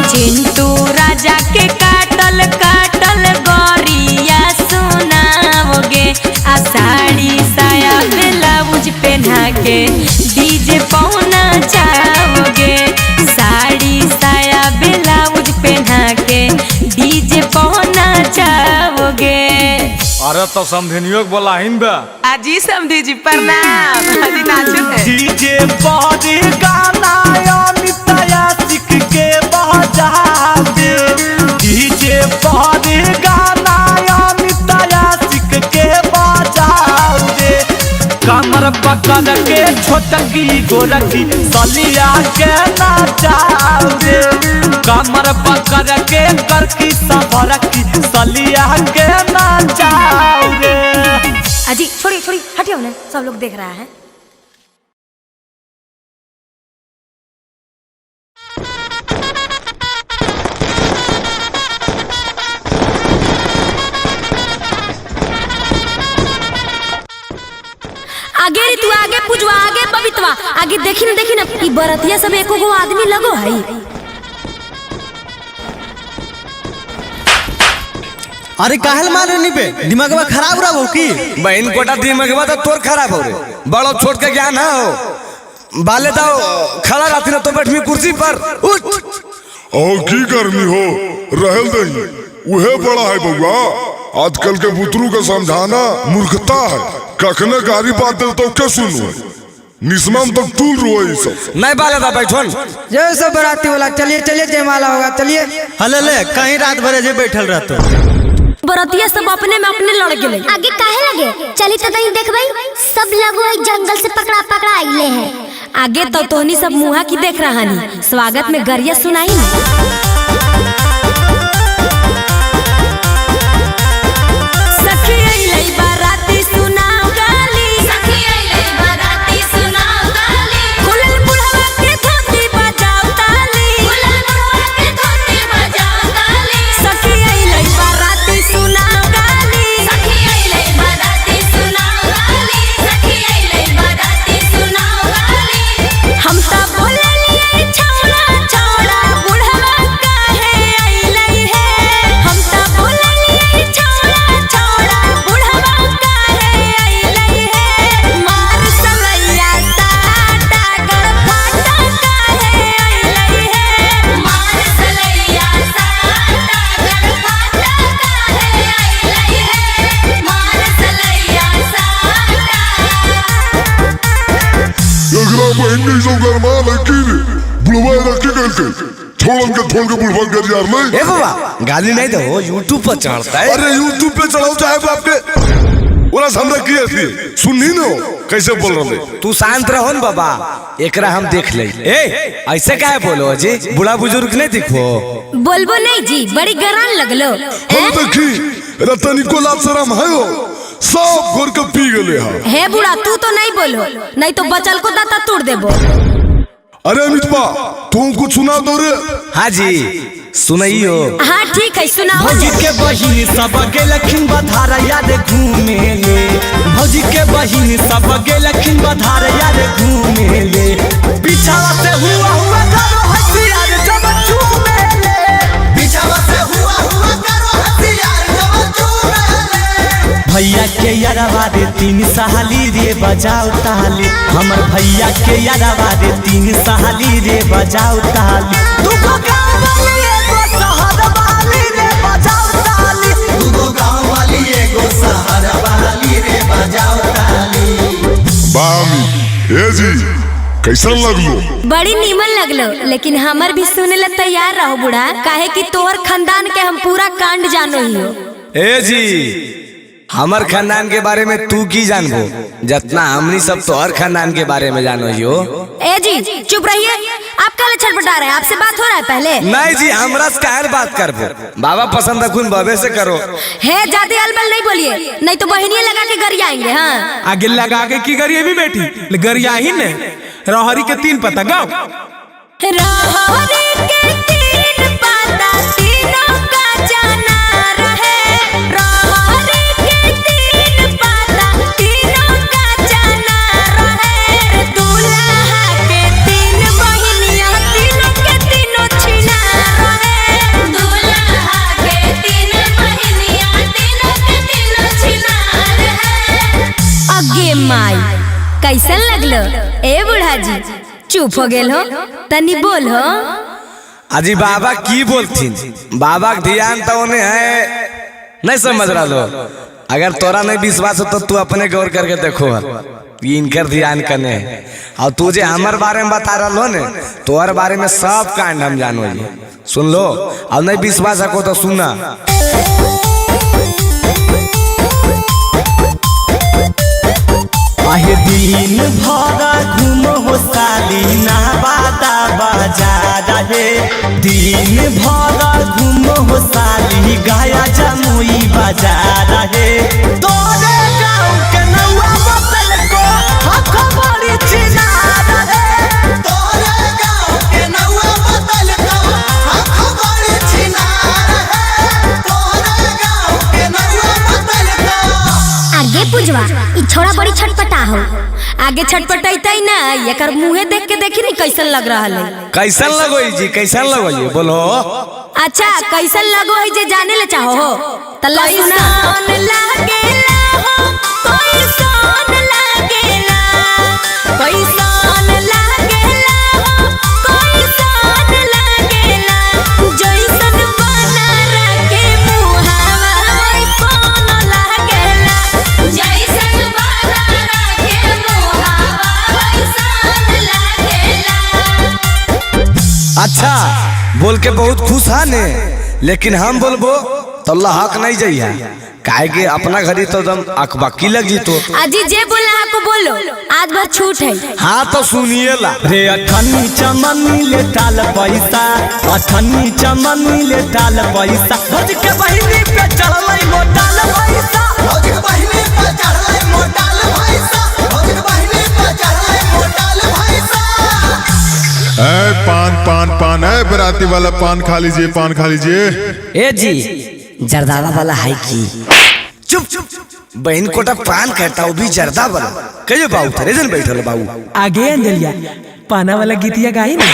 [SPEAKER 1] चिंटू राजा के काटल काटल गोरिया सुनाओगे। आ साड़ी साया ब्लाउज पहना के डीजे पहुना जाओगे। साड़ी साया ब्लाउज पहना के डीजे पहुना जाओगे।
[SPEAKER 6] अरे तो समझनियो बोला हिन बे।
[SPEAKER 12] अजी समधी जी प्रणाम। अजी नाचो है।
[SPEAKER 16] डीजे बॉडी गाना अमितया सिख के बजावे। डीजे बॉडी गाना अमितया सिख के बजावे। कमर पकड़ के छोटकी गोरखी सलिया के नाचावे। कमर पकड़ के करकी सबरकी सलिया के नाचावे।
[SPEAKER 3] अजी छोड़ी छोड़ी हटियो ना, सब लोग देख रहा है। आगे रे तू आगे पूजवा आगे बबीतवा आगे देखी ना ई बरतिया सब एको गो आदमी लगो है।
[SPEAKER 10] अरे काहल मारो नी पे दिमागवा खराब रहो की।
[SPEAKER 6] बहन कोटा दिमागवा तो तोर खराब हो रे। बड़ो छोट के ज्ञान हो। बाले दाओ खड़ा रहती ना तो बैठमी कुर्सी पर। उठ
[SPEAKER 4] और की गर्मी हो रहल दही उहे बड़ा है बउआ। आजकल के बुतरू का समझाना मूर्खता है। कखने गारी बात दे तो क्या सुनू निस्मम तक तूल रोए सब।
[SPEAKER 6] नहीं बाले दा बैठन।
[SPEAKER 10] जय सब बराती वाला चलिए चलिए जयमाला होगा चलिए। हले ले कहीं रात भर जे बैठल रहतो।
[SPEAKER 3] बरतिया सब अपने में अपने लड़ गेले।
[SPEAKER 11] आगे काहे लगे चली तो नहीं देखबई। सब लोग एक जंगल से पकड़ा पकड़ा आइले हैं।
[SPEAKER 3] आगे तो तोहनी सब मुहा की देख रहा नी। स्वागत में गरिया सुनाई ना। सखी अइलै बाराती सुनाओ गाली। सखी अइलै बाराती सुनाओ गाली। खुलल बुढ़वा के धोती बजाओ ताली। खुलल बुढ़वा के धोती बजाओ ताली। सखी अइलै बाराती सुनाओ गाली। सखी अइलै बाराती सुनाओ गाली। सखी अइलै बाराती सुनाओ गाली। हम ता बोललिए छौड़ा छौड़ा बुढ़वा काहे अइलै है। हम ता बोललिए छौड़ा छौड़ा बुढ़वा काहे अइलै है। मार सलैया साटा गड़फाटा काहे अइलै है। मार सलैया साटा गड़फाटा काहे अइलै है। मार सलैया
[SPEAKER 4] एकरा बहन के सब गरमा लगी रे बुलवा रखे करके छोड़न के थोड़ के बुलवा कर यार ले।
[SPEAKER 6] ए बाबा गाली नहीं दो यूट्यूब पर चढ़ता है।
[SPEAKER 4] अरे यूट्यूब पे चढ़ाओ चाहे बाप के ओरा हमरा की असली सुननी न कैसे बोल रहे।
[SPEAKER 6] तू शांत रहो न बाबा एकरा हम देख ले। ए ऐसे काहे बोलो जी बूढ़ा बुजुर्ग नहीं दिखो।
[SPEAKER 3] बोलबो नहीं जी बड़ी गरान लगलो।
[SPEAKER 4] हम देखी रतनी को लाभ शरम है हो सब घोर के पी गले
[SPEAKER 3] हे बुढ़ा तू तो नहीं बोलो नहीं तो बचल को दाता तोड़ देबो।
[SPEAKER 4] अरे अमितपा तुम कुछ सुना दो रे।
[SPEAKER 6] हाँ जी सुनाइयो।
[SPEAKER 3] हाँ ठीक है सुनाओ।
[SPEAKER 16] भौजी के बहिन सब गेलखिन बधारया रे घूमे ले। भौजी के बहिन सब गेलखिन बधारया रे घूमे ले। बिछावा से हुआ करो हथियार जब चूमे ले। बिछावा से हुआ करो हथियार जब चूमे ले। भैया के यारवा रे 3 साली रे बजाओ ताली। हमर भैया के यारवा रे 3 साली रे बजाओ ताली। तू को गाँव वाली एगो शहर वाली रे बजाओ ताली। तू को गाँव वाली एगो शहर वाली रे बजाओ ताली।
[SPEAKER 4] ए जी कैसन लगलो?
[SPEAKER 1] बड़ी नीमन लगलो, लेकिन हमर भी सुने ला तैयार रहो बुढ़ा, काहे कि तोहर खानदान के हम पूरा कांड जानो हियो।
[SPEAKER 6] ए जी हमर खानदान के बारे में तू की जानबो जितना हमनी सब तोहर खानदान के बारे में जानो हियो।
[SPEAKER 1] ए जी चुप रहिए, आप काले छटपटा रहे हैं, आपसे बात हो रहा है पहले।
[SPEAKER 6] नहीं जी हमरा से काहे बात करबो, बाबा पसंद रखून बाबे से करो।
[SPEAKER 1] है ज्यादा अलबल नहीं बोलिए, नहीं तो बहनियां लगा के घर आएंगे। हाँ
[SPEAKER 19] आगे लगा के की गरिए भी बेटी गरिया ही ने रहरी के 3 पत्ता गाओ।
[SPEAKER 1] रहरी के 3 पत्ता तीनों का जाना रहे, रहरी के 3 पत्ता तीनों का जाना रहे, दूल्हा के 3 बहनियां तीनों के तीनों छिना रहे, दूल्हा के 3 बहनियां तीनों के तीनों छिना रहे। अगे माई कैसन लगलो ए बूढ़ा जी? चुप हो गेल हो, तनी बोल हो।
[SPEAKER 6] अजी बाबा की बोलथिन, बाबा के ध्यान तो उन्हें है नहीं समझ रहा लो। अगर तोरा नहीं विश्वास हो तो तू अपने गौर करके देखो इनकर ध्यान कने। और तू जे हमार बारे में बता रहा लो ने तोहर बारे में सब कांड हम जानो सुन लो। और नहीं विश्वास रखो तो सुना।
[SPEAKER 16] आहे दिन भर घूमो हो साली नवादा बाजार रे, दिन भर घूमो हो साली गया जमुई बाजार रे, तोरे गाँव के नौआ बदल को हक बड़ी चिनार रे, तोरे गाँव के नौआ बदल को हक बड़ी चिनार रे, तोरे गाँव के नौआ बदल को।
[SPEAKER 11] आगे पुजवा ई छोड़ा बड़ी छटपटा हो।
[SPEAKER 1] आगे छटपटाई ना, एकर मुंहे देख के देखी नहीं कैसन लग रहा है।
[SPEAKER 6] कैसन लगो जी, कैसन लगो ये बोलो।
[SPEAKER 1] अच्छा कैसन लगो है जे जाने ले चाहो हो तल्ला सुना। कैसन लागेला हो, कैसन लागेला, कैसन लागेला हो, कैसन लागेला, जैसन बना रखे मुहावा वैसन लागेला, जैसन बना रखे मुहावा वैसन लागेला।
[SPEAKER 6] अच्छा बोल के बहुत खुश है ने, लेकिन हम बोलबो तो अल्लाह हक नहीं जाइए, काहे के अपना घड़ी तो दम अकबकी लग जी तो।
[SPEAKER 1] अजी जे बोला आपको बोलो, आज भर छूट है।
[SPEAKER 6] हाँ तो सुनिए ला
[SPEAKER 16] रे अठन्नी चमनी ले टाल पैसा, अठन्नी चमनी ले टाल पैसा, भोज के बहिनी पे चढ़लै मोटाल पैसा, भोज के बहिनी पे चढ़लै मोटाल पैसा, भोज के बहिनी पे चढ़लै मोटाल पैसा।
[SPEAKER 4] पान पान पान है बराती वाला पान खा लीजिए, पान खा लीजिए।
[SPEAKER 7] ए जी जर्दावा वाला है की?
[SPEAKER 6] चुप चुप बहन कोटा पान कहता वो भी जर्दा वाला कहियो बाबू थरे जन बैठल बाबू।
[SPEAKER 12] आगे अंजलिया पाना वाला गीतिया गाई ना।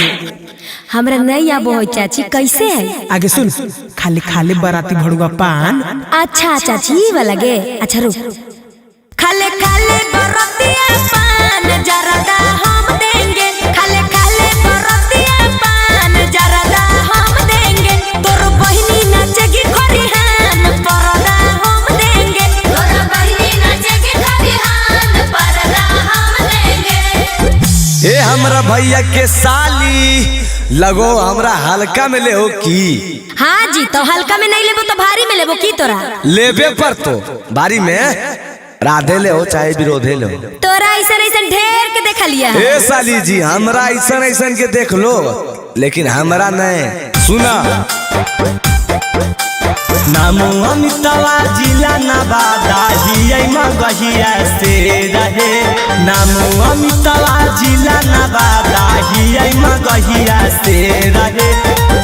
[SPEAKER 1] हमरा नहीं आबो हो चाची, कैसे है?
[SPEAKER 12] आगे सुन, खाली खाली बराती भड़ुआ पान।
[SPEAKER 1] अच्छा चाची वाला गे, अच्छा रुक। खाले खाले बरातिया पान जरदा हम देंगे, खाले खाले बरातिया पान जरदा हम देंगे, तोर बहिनी नाचेगी खरिहान परदा हम देंगे, तोर बहिनी नाचेगी खरिहान परदा हम देंगे।
[SPEAKER 6] ए हमरा भैया के साली लगो हमरा हल्का में ले हो की?
[SPEAKER 1] हाँ जी तो हल्का में नहीं लेबो तो भारी में लेबो की तोरा?
[SPEAKER 6] लेबे पर तो भारी में राधे ले हो चाहे विरोधे ले हो।
[SPEAKER 1] तोरा ऐसन ऐसन ढेर के देख लिया।
[SPEAKER 6] ए साली जी हमरा ऐसन ऐसन के देख लो, लेकिन हमरा नहीं। सुना
[SPEAKER 16] नामो अमितवा जिला नवादा हियै मगहिया से रहे, नामो अमितवा जिला नवादा हियै मगहिया से रहे,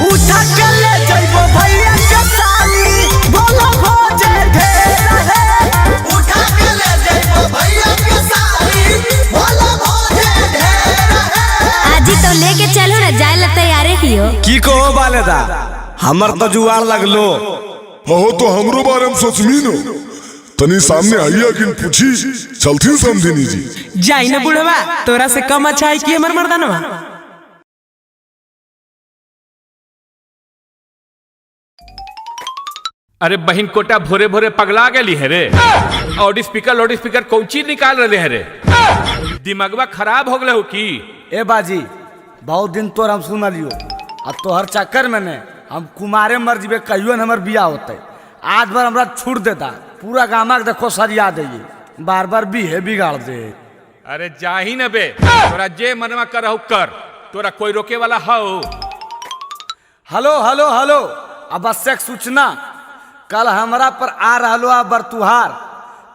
[SPEAKER 16] उठा के ले जइबो भैया के साली बोलो भोजे ढेर रहे, उठा के ले जइबो भैया के साली बोलो भोजे ढेर रहे।
[SPEAKER 1] आजी तो लेके चलो ना, जाए ला तैयारे ही हो।
[SPEAKER 6] की कहो बालेदा हमर तो जुआर लगलो
[SPEAKER 4] हो तो हमरो बारे में सोचमी नो, तनी सामने आइया किन पूछी चलती समझनी जी।
[SPEAKER 12] जाई ना बुढ़वा, तोरा से कम अच्छा है कि हमर मर्दानवा।
[SPEAKER 5] अरे बहन कोटा भोरे भोरे पगला गेली है रे। लाउड स्पीकर कौन चीज निकाल रहे है रे? दिमागवा खराब हो गए हो की?
[SPEAKER 6] ए बाजी बहुत दिन तोर हम सुनलियो अब तोहर चक्कर में ने हम कुमारे मर जीबे कहियो न हमर बियाह होते। आज बार हमरा छूट देता पूरा गामा के देखो सरिया दे बार बार बिहे बिगाड़ दे।
[SPEAKER 5] अरे जा ही न बे, तोरा जे मनवा करहु कर, तोरा कोई रोके वाला हो?
[SPEAKER 6] हेलो हेलो हेलो आवश्यक सूचना कल हमरा पर आ रहलो आ बरतुहार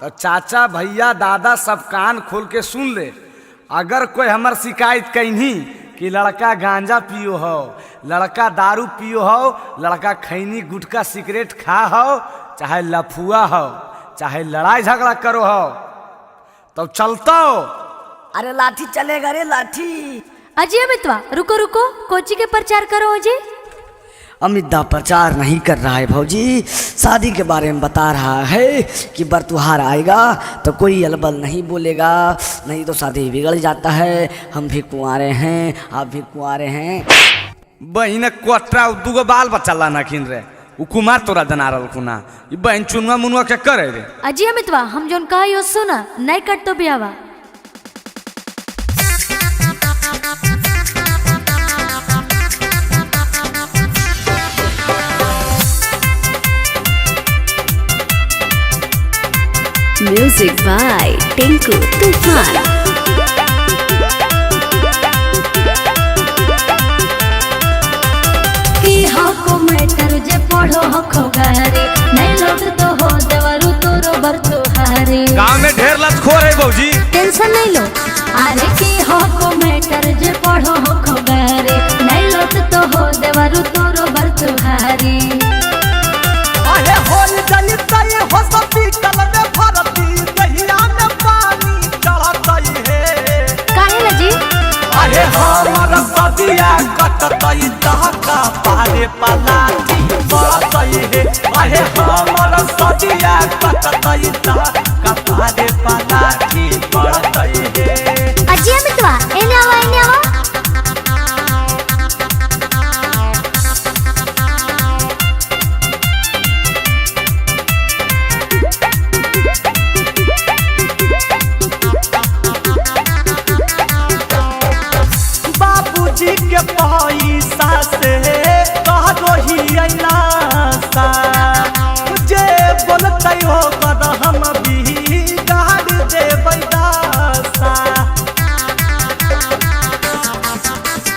[SPEAKER 6] तो चाचा भैया दादा सब कान खोल के सुन ले। अगर कोई हमर शिकायत कहीं कि लड़का गांजा पियो हो, लड़का दारू पियो हो, लड़का खैनी गुटखा सिगरेट खा हो, चाहे लफुआ हो, चाहे लड़ाई झगड़ा करो हो, तो चलता हो।
[SPEAKER 7] अरे लाठी चलेगा रे लाठी।
[SPEAKER 8] अजय अमितवा रुको रुको, कोची के प्रचार करो जी।
[SPEAKER 7] अमिता प्रचार नहीं कर रहा है भौजी, शादी के बारे में बता रहा है कि बरतुहार आएगा तो कोई अलबल नहीं बोलेगा, नहीं तो शादी बिगड़ जाता है। हम भी कुंवारे हैं, आप भी कुंवारे हैं।
[SPEAKER 6] बहन कोटरा दूगो बाल बच्चा लाना किन रे उ कुमार तोरा जना रहल खुना ई बहन चुनवा मुनवा के करे रे।
[SPEAKER 8] अजय अमितवा हम जोन कहियो सुना नहीं कट तो बियावा।
[SPEAKER 9] Music by Tinku Tufan.
[SPEAKER 8] की हको मैटर जे पढ़ो हको गारे नहीं लोट तो हो देवरु तोरो बरतुहारे।
[SPEAKER 10] गांव में ढेर लतखोर है भौजी,
[SPEAKER 8] टेंशन नहीं लो। अरे की हको मैटर जे पढ़ो हको गारे नहीं लोट तो हो देवरु तोरो बरतुहारे।
[SPEAKER 16] अरे होल जली तई हो हॉस्पिटल में भर्ती दहिया में पानी चढ़तई है।
[SPEAKER 8] काहे लजी?
[SPEAKER 16] अरे हमर सदिया कटतई दहका पारे पलाटी बढ़तई है। अरे हमर सदिया कटतई दहका पारे पलाटी बढ़तई है।
[SPEAKER 11] अजय अमितवा एने आवा एने आवा।
[SPEAKER 16] बाबूजी के पैसा से कहो ही अनासा जे बोलते हो कर हम भी गाड़ देबै दासा।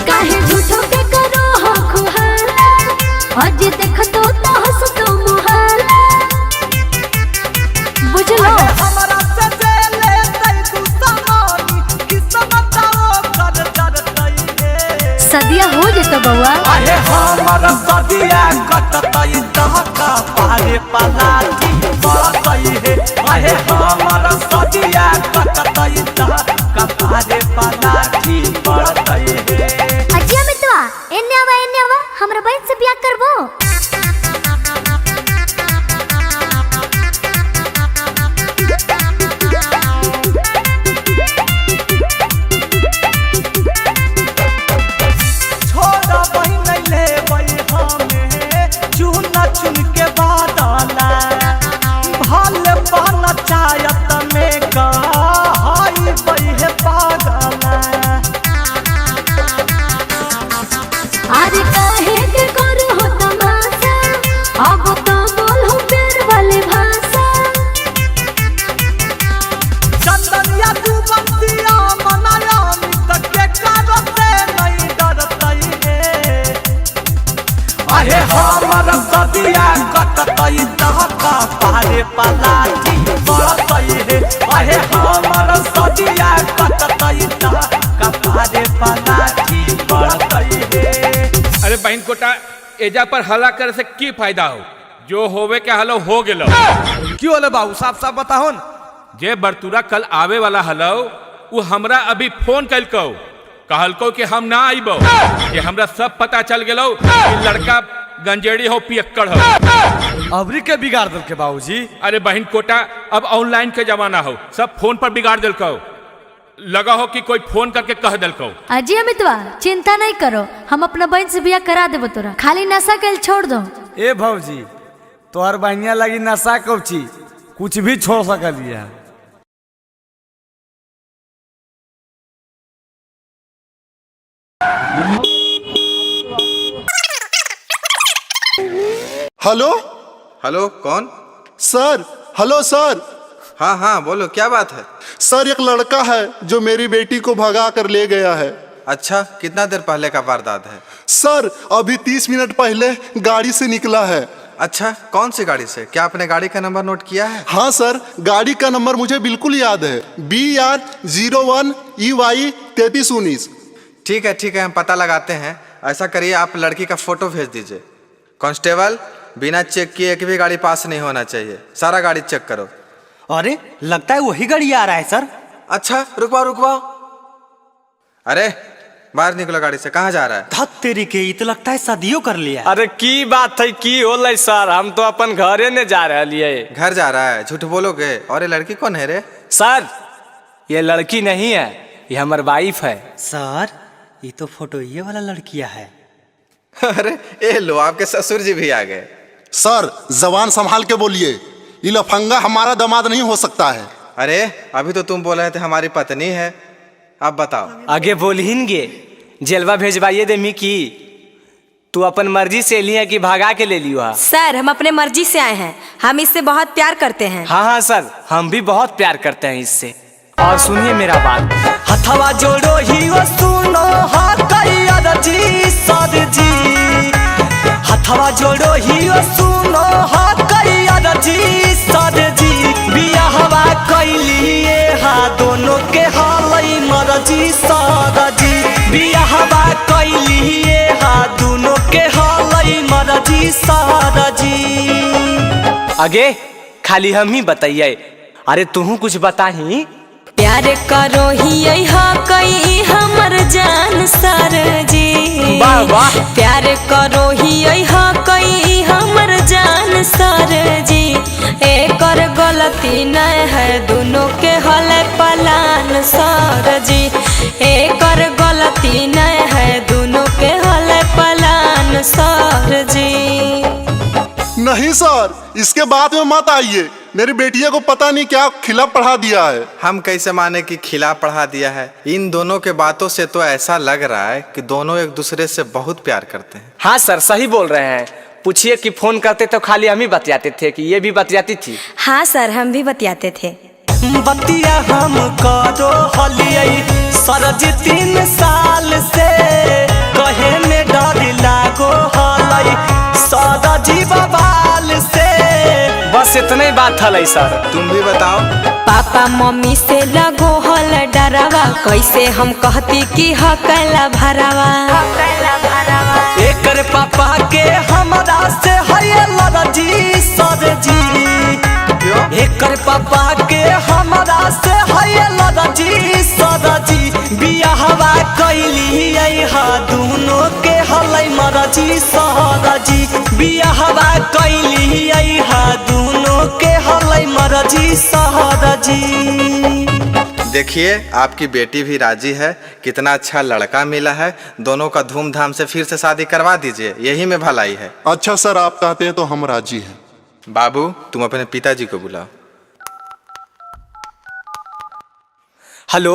[SPEAKER 8] काहे झूठो के करो हो खुहाला आज देख तो हंस तो मुहाला। बुझलो
[SPEAKER 16] हमरा से जे लेतै तू समानी किस्मत कर करतई है।
[SPEAKER 8] सदिया हो जेतो बउआ।
[SPEAKER 16] अरे हमर सदिया कटतई दहका पारे पलाटी बढ़तई है। अरे हमर सदिया कटतई दहका पारे पलाटी बढ़तई है।
[SPEAKER 11] अजय अमितवा एने आवा हमरा बहन से बियाह करबो।
[SPEAKER 16] छोड़ा बहिन लेबै हमें चुन चुन के बादला भले बन चायत में कहाई बहे पागला।
[SPEAKER 8] अरे काहे के करो हो तमाशा अब तो बोलो प्यार वाले भाषा।
[SPEAKER 16] चंदनिया तू बंदिया मनाया मित के करते नहीं डरतई है। अरे हमर सदिया कटतई दहका पारे पलाटी बढ़तई है। अरे हमर सदिया कटतई दहका पारे पलाटी बढ़तई है।
[SPEAKER 5] अरे बहन कोटा एजा पर हल्ला करे से की फायदा हो? जो होवे के हलो हो गेलो।
[SPEAKER 10] क्यों हलो बाबू साफ साफ बताओ न।
[SPEAKER 5] जे बरतुरा कल आवे वाला हलो वो हमरा अभी फोन कलको, कहलको कि हम ना आइबो, कि हमरा सब पता चल गेलो कि लड़का गंजेड़ी हो पियक्कड़ हो।
[SPEAKER 6] अबरी के बिगाड़ दल के बाबूजी।
[SPEAKER 5] अरे बहन कोटा अब ऑनलाइन के जमाना हो, सब फोन पर बिगाड़ दिलको। लगा हो कि कोई फोन करके कह दिलको।
[SPEAKER 8] अजय अमितवा चिंता नहीं करो, हम अपना बहन से बियाह करा देबो तोरा, खाली नशा के छोड़ दो।
[SPEAKER 6] ए भौजी तोहर बहनिया लगी नशा कौची कुछ भी छोड़ सकलिया।
[SPEAKER 14] हेलो
[SPEAKER 15] हेलो, कौन?
[SPEAKER 14] सर। हेलो सर।
[SPEAKER 15] हाँ हाँ बोलो, क्या बात है?
[SPEAKER 14] सर एक लड़का है जो मेरी बेटी को भगा कर ले गया है।
[SPEAKER 15] अच्छा, कितना देर पहले का वारदात है? सर
[SPEAKER 14] अभी 30 मिनट पहले गाड़ी से निकला है।
[SPEAKER 15] अच्छा, कौन सी गाड़ी से? क्या आपने गाड़ी का नंबर नोट किया है?
[SPEAKER 14] हाँ सर, गाड़ी का नंबर मुझे बिल्कुल याद है, BR01 EY 3319।
[SPEAKER 15] ठीक है, हम पता लगाते हैं। ऐसा करिए, आप लड़की का फोटो भेज दीजिए। कांस्टेबल, बिना चेक किए एक भी गाड़ी पास नहीं होना चाहिए, सारा गाड़ी चेक करो।
[SPEAKER 18] अरे लगता है वही गाड़ी आ रहा है सर।
[SPEAKER 15] अच्छा रुकवाओ। अरे बाहर निकलो गाड़ी से, कहाँ जा रहा है?
[SPEAKER 18] धत तेरी के, ये तो लगता है शादियों कर लिया।
[SPEAKER 17] अरे की बात है, की होलै सर, हम तो अपन घरे ने जा रहे हैं।
[SPEAKER 15] घर जा रहा है? झूठ बोलोगे। और ये लड़की कौन है रे?
[SPEAKER 17] सर ये लड़की नहीं है, ये हमारी वाइफ है।
[SPEAKER 18] सर ये तो फोटो ये वाला लड़कियां है।
[SPEAKER 15] अरे ए लो, आपके ससुर जी भी आ गए।
[SPEAKER 14] सर जबान संभाल के बोलिए, ये लफंगा हमारा दामाद नहीं हो सकता है।
[SPEAKER 15] अरे अभी तो तुम बोल रहे थे हमारी पत्नी है, अब बताओ।
[SPEAKER 17] आगे बोलिनगे, जेलवा भेजवाइए दे मिकी। तू अपन मर्जी से लिया कि भागा के ले लियो?
[SPEAKER 1] सर हम अपने मर्जी से आए हैं, हम इससे बहुत प्यार करते हैं।
[SPEAKER 17] हाँ सर, हम भी बहुत प्यार करते हैं इससे। और सुनिए मेरा बात,
[SPEAKER 16] हथवा जोड़ो ही वो सुनो जी सर जी, हथवा जोड़ो ही वो सुनो जी सर जी, बियाहवा कैलिए हा दोनों के हालई मरजी सर जी, बियाहवा कैलिए हा दोनों के हालई मरजी सर जी।
[SPEAKER 17] आगे खाली हम ही बताइए, अरे तू कुछ बताही।
[SPEAKER 1] प्यार करो ही कई हमर जान सर जी,
[SPEAKER 17] वाह वाह।
[SPEAKER 1] प्यार करो ही कई हमर जान सर जी, एकर गलती न है दोनों के हल पलान सर जी, एकर गलती न है दोनों के हल पलान सर जी।
[SPEAKER 14] नहीं सर, इसके बाद में मत आइए, मेरी बेटिया को पता नहीं क्या खिला पढ़ा दिया है।
[SPEAKER 15] हम कैसे माने कि खिला पढ़ा दिया है? इन दोनों के बातों से तो ऐसा लग रहा है कि दोनों एक दूसरे से बहुत प्यार करते हैं।
[SPEAKER 17] हाँ सर सही बोल रहे हैं। पूछिए कि फोन करते तो खाली हम ही बतियाते थे कि ये भी बतियाती थी?
[SPEAKER 1] हाँ सर हम भी बतियाते थे।
[SPEAKER 16] बतिया हम करो हलियई सरज 3 साल से, कहे में डर लागो हलई सरजी बवाल से।
[SPEAKER 17] बस इतना ही बात हलै सर।
[SPEAKER 15] तुम भी बताओ।
[SPEAKER 1] पापा मम्मी से लगो हल डरावा, कैसे हम कहती कि हकला भरावा।
[SPEAKER 16] एकर पापा के हमरा से है लड़जी सर जी, एकर पापा के हमरा से है लड़जी सर जी, बियाहवा कैली हा दोनों के हलै मरजी सर जी, बियाहवा कैली हा दोनों के हलै मरजी सर जी।
[SPEAKER 15] देखिए आपकी बेटी भी राजी है, कितना अच्छा लड़का मिला है, दोनों का धूमधाम से फिर से शादी करवा दीजिए, यही में भलाई है।
[SPEAKER 14] अच्छा सर आप कहते हैं तो हम राजी हैं।
[SPEAKER 15] बाबू तुम अपने पिताजी को बुलाओ।
[SPEAKER 17] हेलो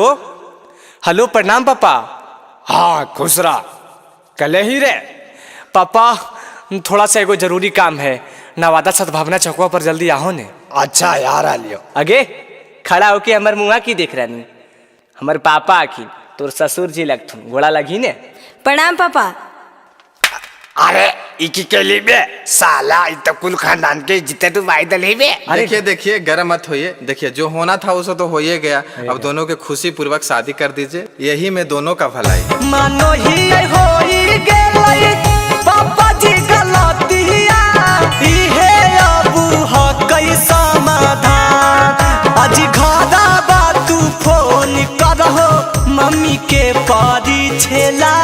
[SPEAKER 17] हेलो, प्रणाम पापा। हाँ खुश रहा, कल ही रे पापा, थोड़ा सा एगो जरूरी काम है, नवादा सद्भावना चौकवा पर जल्दी आओ ने।
[SPEAKER 6] अच्छा यार आ लियो।
[SPEAKER 17] आगे खड़ा होके हमर मुँह की देख रही, हमर पापा आखी तोर ससुर जी लगथुन, गोड़ा लगी ने।
[SPEAKER 1] प्रणाम पापा।
[SPEAKER 6] अरे इकी के लिए बे साला, इत कुल खानदान के जितने तू वाई दले बे।
[SPEAKER 15] देखिए गर्म मत होइए, देखिए जो होना था उसे तो हो ही गया, अब दोनों के खुशी पूर्वक शादी कर दीजिए, यही में दोनों का भलाई है।
[SPEAKER 16] मानो ही होई गेलै पापा जी गलतिया, इहे अबू हकई समाधान, आज घरा बा तू फोन करहो मम्मी के पारी छेला,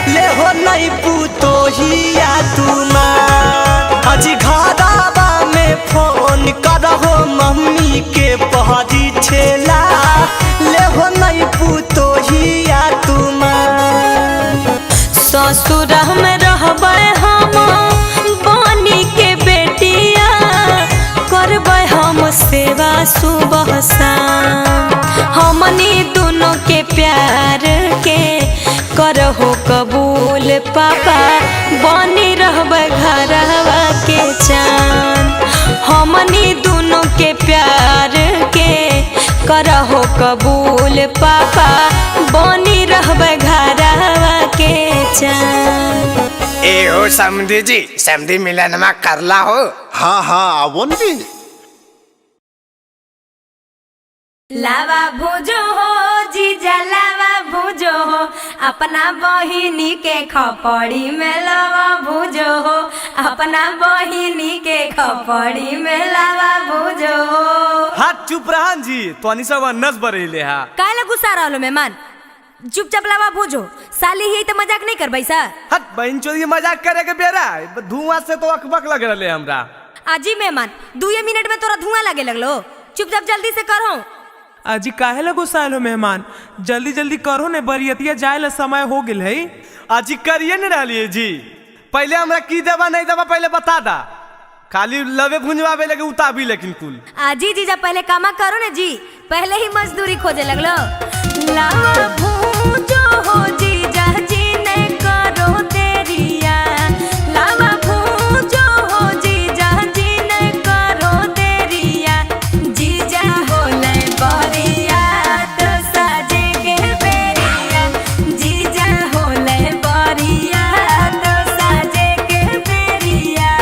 [SPEAKER 16] ले हो नहीं पूतो हिया तू माँ, आज घरा बा में फोन करहो मम्मी के पारी छेला, ले हो नहीं पूतो हिया तू माँ।
[SPEAKER 1] ससुर में रहबै हम पापा बनी रहबे घरवा के चांद। हमनी दोनों के प्यार के करहो कबूल पापा बनी रहबे घरवा के चांद।
[SPEAKER 17] ए हो समधी जी, समधी मिलन में करला हो।
[SPEAKER 14] हाँ हाँ आवो न जी।
[SPEAKER 1] लावा भूजो हो जीजा लावा भूजो हो, अपना बहिनी के खपड़ी में लावा भूजो हो, अपना बहिनी के खपड़ी में लावा भूजो हो।
[SPEAKER 10] हाथ चुप रहन जी, तोनी सब नस बरेले हा।
[SPEAKER 1] काहे ला गुस्सा रहलो मेहमान? चुपचाप लावा भूजो, साली ही तो मजाक नहीं करबै सा।
[SPEAKER 10] हट बहन चोरी मजाक करे के बेरा, धुआं से तो अकबक लग रहले हमरा।
[SPEAKER 1] आजी मेहमान 2 मिनट में तोरा धुआं लगे लगलो, चुपचाप जल्दी से करो।
[SPEAKER 19] अजी काहे ला गुस्साइल हो मेहमान? जल्दी जल्दी करो ने, बरियतिया जाए ला समय हो गेल है।
[SPEAKER 10] अजी करिए न रहलिए जी, पहले हमरा की देवा नहीं देवा पहले बता दा। खाली लवे भुंजवावे लगे उताबी लेकिन कुल।
[SPEAKER 1] आजी जीजा पहले कामा करो ने जी, पहले ही मजदूरी खोजे लगलो। लावा भूजो हो जीजा जी ने करो देरिया, लावा भूजो हो जीजा जी ने करो देरिया, जीजा हो ले बरिया तो साजे के बेरिया, जीजा हो ले बरिया तो साजे के बेरिया।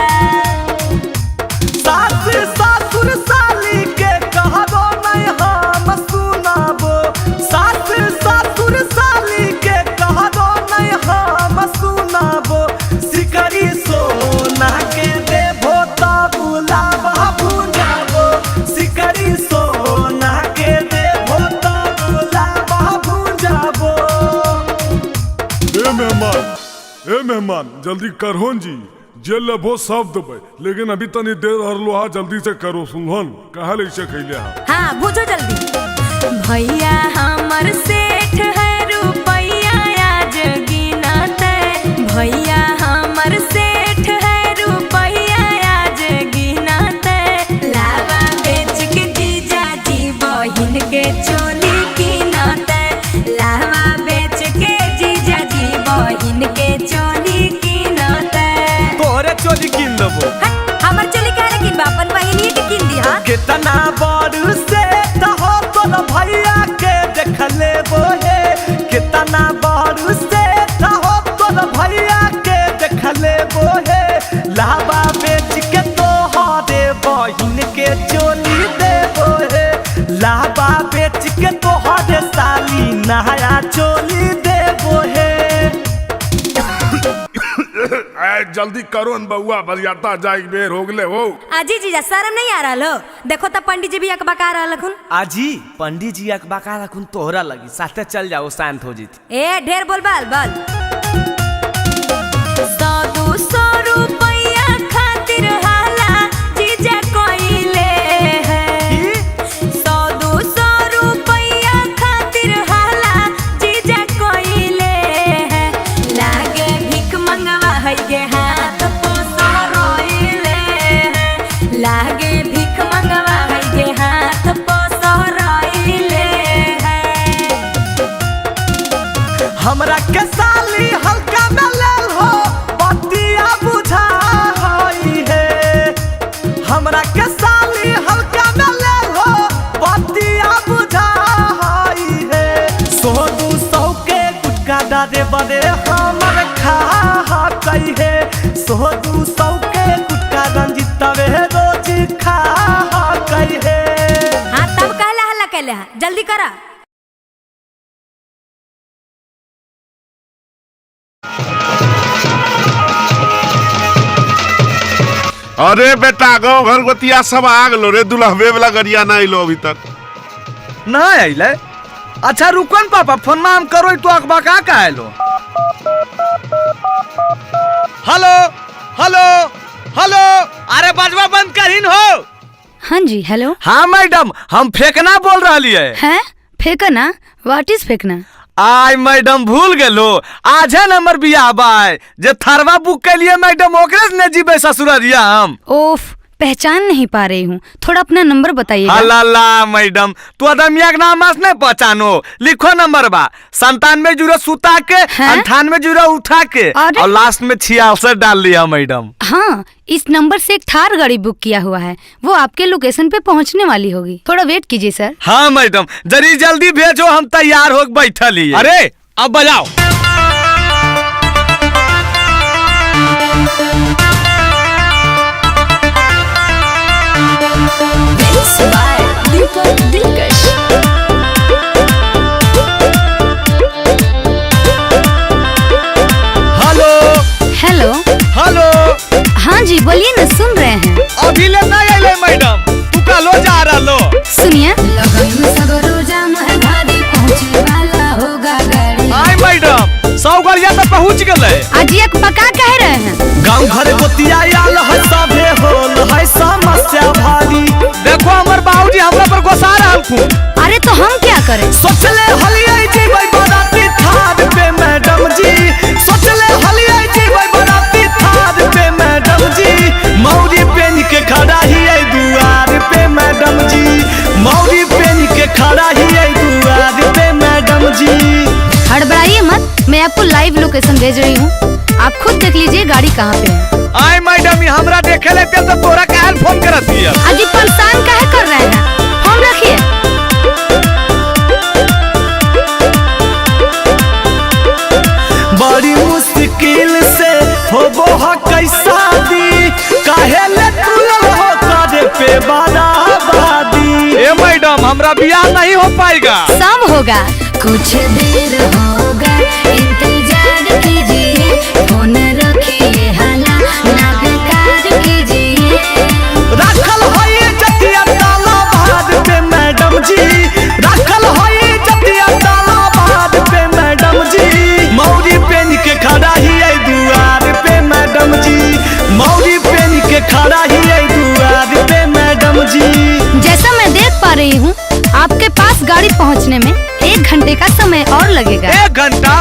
[SPEAKER 16] सास ससुर साली के कहबो नहीं हम सुनाबो, सास ससुर साली के कहबो नहीं हम सुनाबो, सिकरी सोना के देबो त बुलावा भुंजाबो, सिकरी सोना के देबो त बुलावा भुंजाबो।
[SPEAKER 4] ए मेहमान जल्दी करहोन जी, जे लेबो सब देबै, लेकिन अभी तनी देर हरलो हा, जल्दी से करो सुनहन, कहा ले इसे खैले हा।
[SPEAKER 1] हाँ भूजो जल्दी। भैया हमर सेठ है रुपैया आज गिनते, भैया हमर सेठ है रुपैया आज गिनते, लावा बेच के जीजा जी बहिन के चोली गिनते, लावा बेच के जीजा जी बहिन के चोली गिनते।
[SPEAKER 10] तोरे चोली किन देबो।
[SPEAKER 1] हमर चोली काहे किन बा, अपन बहिनी के किन दी हा।
[SPEAKER 16] कितना बड़ से हो तोर भैया के देख लेबो हे, कितना बड़ से हो तोर भैया के देख लेबो हे, लावा बेच के तोहरे बहिन के चोली देबो हे, लावा बेच के तोहरे साली नया चोली देबो हे।
[SPEAKER 4] जल्दी करो न बउआ, बरियाता जाए बेर हो गले हो।
[SPEAKER 1] आजी जीजा शर्म नहीं आ रहा हो? देखो तो पंडित जी भी अकबका रहा खुन।
[SPEAKER 10] आजी पंडित जी अकबका रखुन तोहरा लगी, साथे चल जाओ शांत हो जीती।
[SPEAKER 1] ए ढेर बोल बाल बाल। 100-200 रुपया खातिर हाला जीजा कोइले है, 100-200 रुपया खातिर हाला जीजा कोइले है, लागे भीख मंगवा है के हाथ पोसा रोइले है, लागे भीख मंगवा है के हाथ पोसा रोइले है।
[SPEAKER 16] हमरा के साली हल्का में लेल हो, बतिया बुझा हई है, हमरा के साली हल्का में लेल हो, बतिया बुझा हई है, 100-200 के गुटका डारे बड़े हमर खा कई है, 100-200 के गुटका रंजितवे रोज खा कई है।
[SPEAKER 1] हाँ तब कहला हल्ला कहले हा, जल्दी करा।
[SPEAKER 13] अरे बेटा गाँव घर गोतिया सब आ गलो रे, दुल्हबे वाला गरिया ना आइलो अभी तक।
[SPEAKER 6] ना आइले? अच्छा रुकन पापा, फोन में हम करो तो अकबका का आइलो।
[SPEAKER 10] हेलो हेलो हेलो, अरे बजवा बंद करीन हो।
[SPEAKER 3] हाँ जी हेलो।
[SPEAKER 6] हाँ मैडम, हम फेंकना बोल रही है।
[SPEAKER 3] हैं? फेंकना? व्हाट इज फेंकना?
[SPEAKER 6] आय मैडम भूल गेलो, आज है नंबर बियाह बाय जे थरवा बुक के लिए मैडम ओकरे ने जीबे ससुररिया हम।
[SPEAKER 3] ओफ, पहचान नहीं पा रही हूँ, थोड़ा अपना नंबर बताइएगा।
[SPEAKER 6] अल्लाह मैडम, तू अदमिया के नाम नहीं पहचानो। लिखो नंबर बा 97 सुता के 98 उठा के और लास्ट में 66 डाल दिया मैडम।
[SPEAKER 3] हाँ, इस नंबर से एक थार गाड़ी बुक किया हुआ है, वो आपके लोकेशन पे पहुँचने वाली होगी, थोड़ा वेट कीजिए सर।
[SPEAKER 6] हाँ मैडम, जरी जल्दी भेजो, हम तैयार हो बैठल ही। अरे अब बजाओ। Hello
[SPEAKER 3] hello
[SPEAKER 6] hello.
[SPEAKER 3] हाँ जी बोलिए ना, सुन रहे हैं।
[SPEAKER 6] अभी ले ना आइले मैडम, तू का लो जा रहा लो।
[SPEAKER 3] सुनिए।
[SPEAKER 6] आई मैडम, 100 गाड़िया तो पहुँच गए।
[SPEAKER 3] आज एक पका कह रहे हैं।
[SPEAKER 16] गाँव घर गोतिया आल है, सभे होल है समस्या भारी।
[SPEAKER 6] देखो हमर बाबूजी हमरा पर गुस्सा रहलखुन।
[SPEAKER 3] अरे तो हम क्या करें?
[SPEAKER 16] सोचले हलिया जीबै बराती थार पे मैडम जी, सोचले हलिया जीबै बराती थार पे मैडम जी। मौरी पेन के खड़ा ही है दुआर पे मैडम जी, मौरी पेन के खड़ा ही है दुआर पे मैडम जी।
[SPEAKER 3] हड़बड़ाइए मत, मैं आपको लाइव लोकेशन भेज रही हूँ, आप खुद देख लीजिए गाड़ी कहाँ पे है।
[SPEAKER 6] आई मैडम, हमरा देखे लेते तो तोरा काहे फोन करत दिया?
[SPEAKER 3] अजी परेशान काहे कर रहे हैं, फोन रखिए।
[SPEAKER 16] बड़ी मुश्किल से होबो ह कैसा दी, काहे ले तू हो करे पे बराबादी।
[SPEAKER 6] ए मैडम, हमरा बियाह नहीं हो पाएगा।
[SPEAKER 3] सब होगा,
[SPEAKER 8] कुछ देर होगा, इंतजार कीजिए, फोन रखिए, हाला ना बेकार कीजिए।
[SPEAKER 16] राखल होई जतिया ताला बाद पे मैडम जी, राखल होई जतिया ताला बाद पे मैडम जी। मौरी पेन के खड़ा ही है दुआर पे मैडम जी, मौरी पेन के खड़ा ही है दुआर पे मैडम जी।
[SPEAKER 3] जैसा मैं देख पा रही हूँ, आपके पास गाड़ी पहुँचने में 1 घंटे का समय और लगेगा।
[SPEAKER 6] 1 घंटा?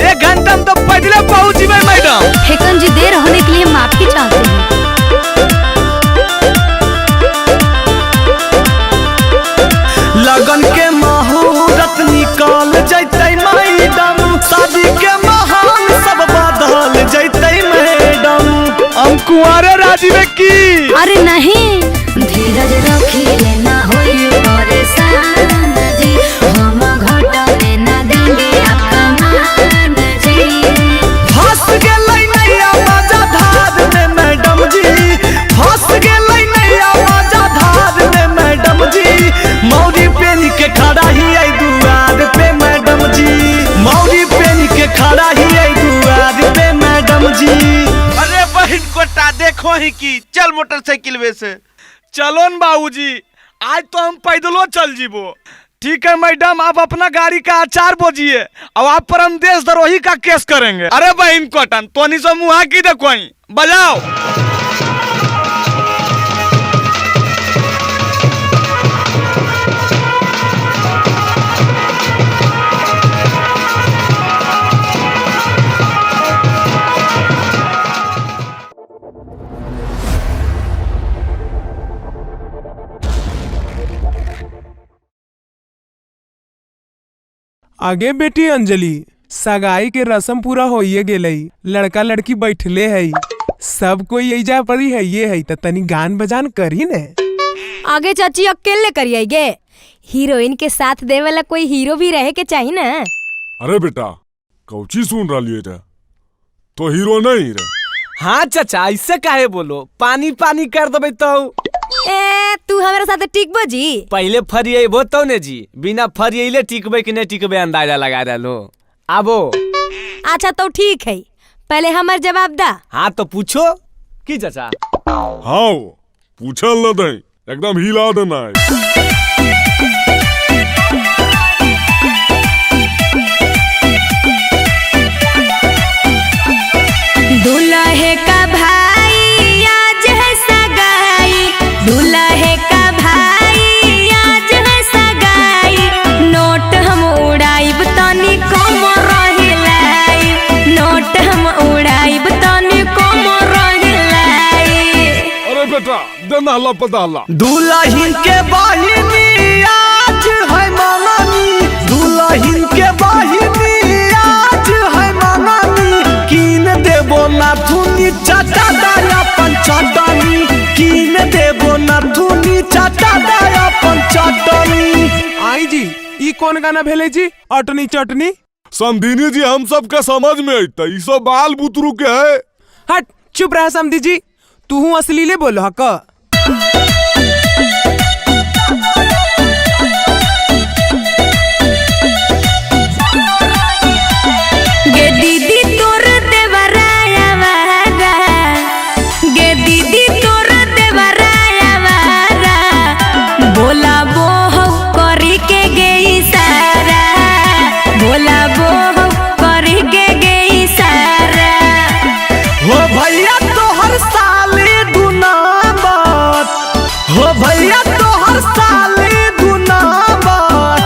[SPEAKER 6] 1 घंटा में तो पहले पहुँच जाए मैडम।
[SPEAKER 3] हेकन जी, देर होने के लिए माफी चाहते हैं।
[SPEAKER 16] लगन के मुहूर्त निकाल जैते मैडम, शादी के महान सब बदल जैते मैडम।
[SPEAKER 6] हम कुंवारे राजी में की।
[SPEAKER 3] अरे नहीं,
[SPEAKER 8] धीरज रखिए, ना होइए परेशान जी, हम घटने ना देंगे आपका मान जी।
[SPEAKER 16] फंस गेलै नैया मजा धार में मैडम जी, फंस गेलै नैया मजा धार में मैडम जी। मौरी पेन के खड़ा ही है दुआर पे मैडम जी, मौरी पेन के खड़ा ही है दुआर पे मैडम जी।
[SPEAKER 6] अरे बहन कोटा, देखो ही की, चल मोटरसाइकिल में से। चलो न बाबूजी, आज तो हम पैदलो चल जीबो। ठीक है मैडम, आप अपना गाड़ी का आचार बोझिए, अब आप पर हम देशद्रोही का केस करेंगे। अरे बहन कोटन, तो नहीं सब मुहा की देखो, बजाओ।
[SPEAKER 19] आगे बेटी अंजलि, सगाई के रस्म पूरा होइए गेलई, लड़का लड़की बैठले है, सब कोई यही परी है, ये है त तनी गान बजान करी ने।
[SPEAKER 20] आगे चाची अकेले करिए गे, हीरोइन के साथ दे वाला कोई हीरो भी रहे के चाहिए ना।
[SPEAKER 4] अरे बेटा, कौची सुन रही है, तो हीरो नहीं रे।
[SPEAKER 10] हाँ चाचा, ऐसे काहे बोलो, पानी पानी कर दबे तो।
[SPEAKER 20] तू हमारे साथ टिकबो जी?
[SPEAKER 10] पहले फरिएबो तो ने जी, बिना फरिएले टिकबे कि नहीं टिकबे अंदाजा लगा डालो। आबो।
[SPEAKER 20] अच्छा तो ठीक है, पहले हमार जवाब दा।
[SPEAKER 10] हाँ तो पूछो की चाचा।
[SPEAKER 4] हाँ पूछल न दे, एकदम हिला देना है।
[SPEAKER 1] दूल्हे का भाई आज है सगाई, दूल्हे का भाई आज है सगाई, नोट हम उड़ाइब तनी कम रहिलाई,
[SPEAKER 4] मिलकर नहला पताला।
[SPEAKER 16] दुल्हन के बहिनी आज है मननी, दुल्हन के बहिनी आज है मननी, कीन देबो नाथुनी चाचा दाया पंचटनी, कीन देबो नाथुनी चाचा दाया पंचटनी।
[SPEAKER 19] आई जी ई कौन गाना भेले जी? अटनी चटनी।
[SPEAKER 4] समधिनी जी हम सब के समझ में अइता, ई सब बाल बुतरू के है।
[SPEAKER 19] हट चुप रहा समधी जी, तू असलीले बोल हक।
[SPEAKER 1] गे दीदी तोर देवराया वारा, गे दीदी तोर देवराया वारा, बोला बोह करी के गई सारा, बोला बोह करी के गई सारा।
[SPEAKER 16] हो भैया तोहर साली दुनाबत, हो भैया तोहर साली दुनाबत,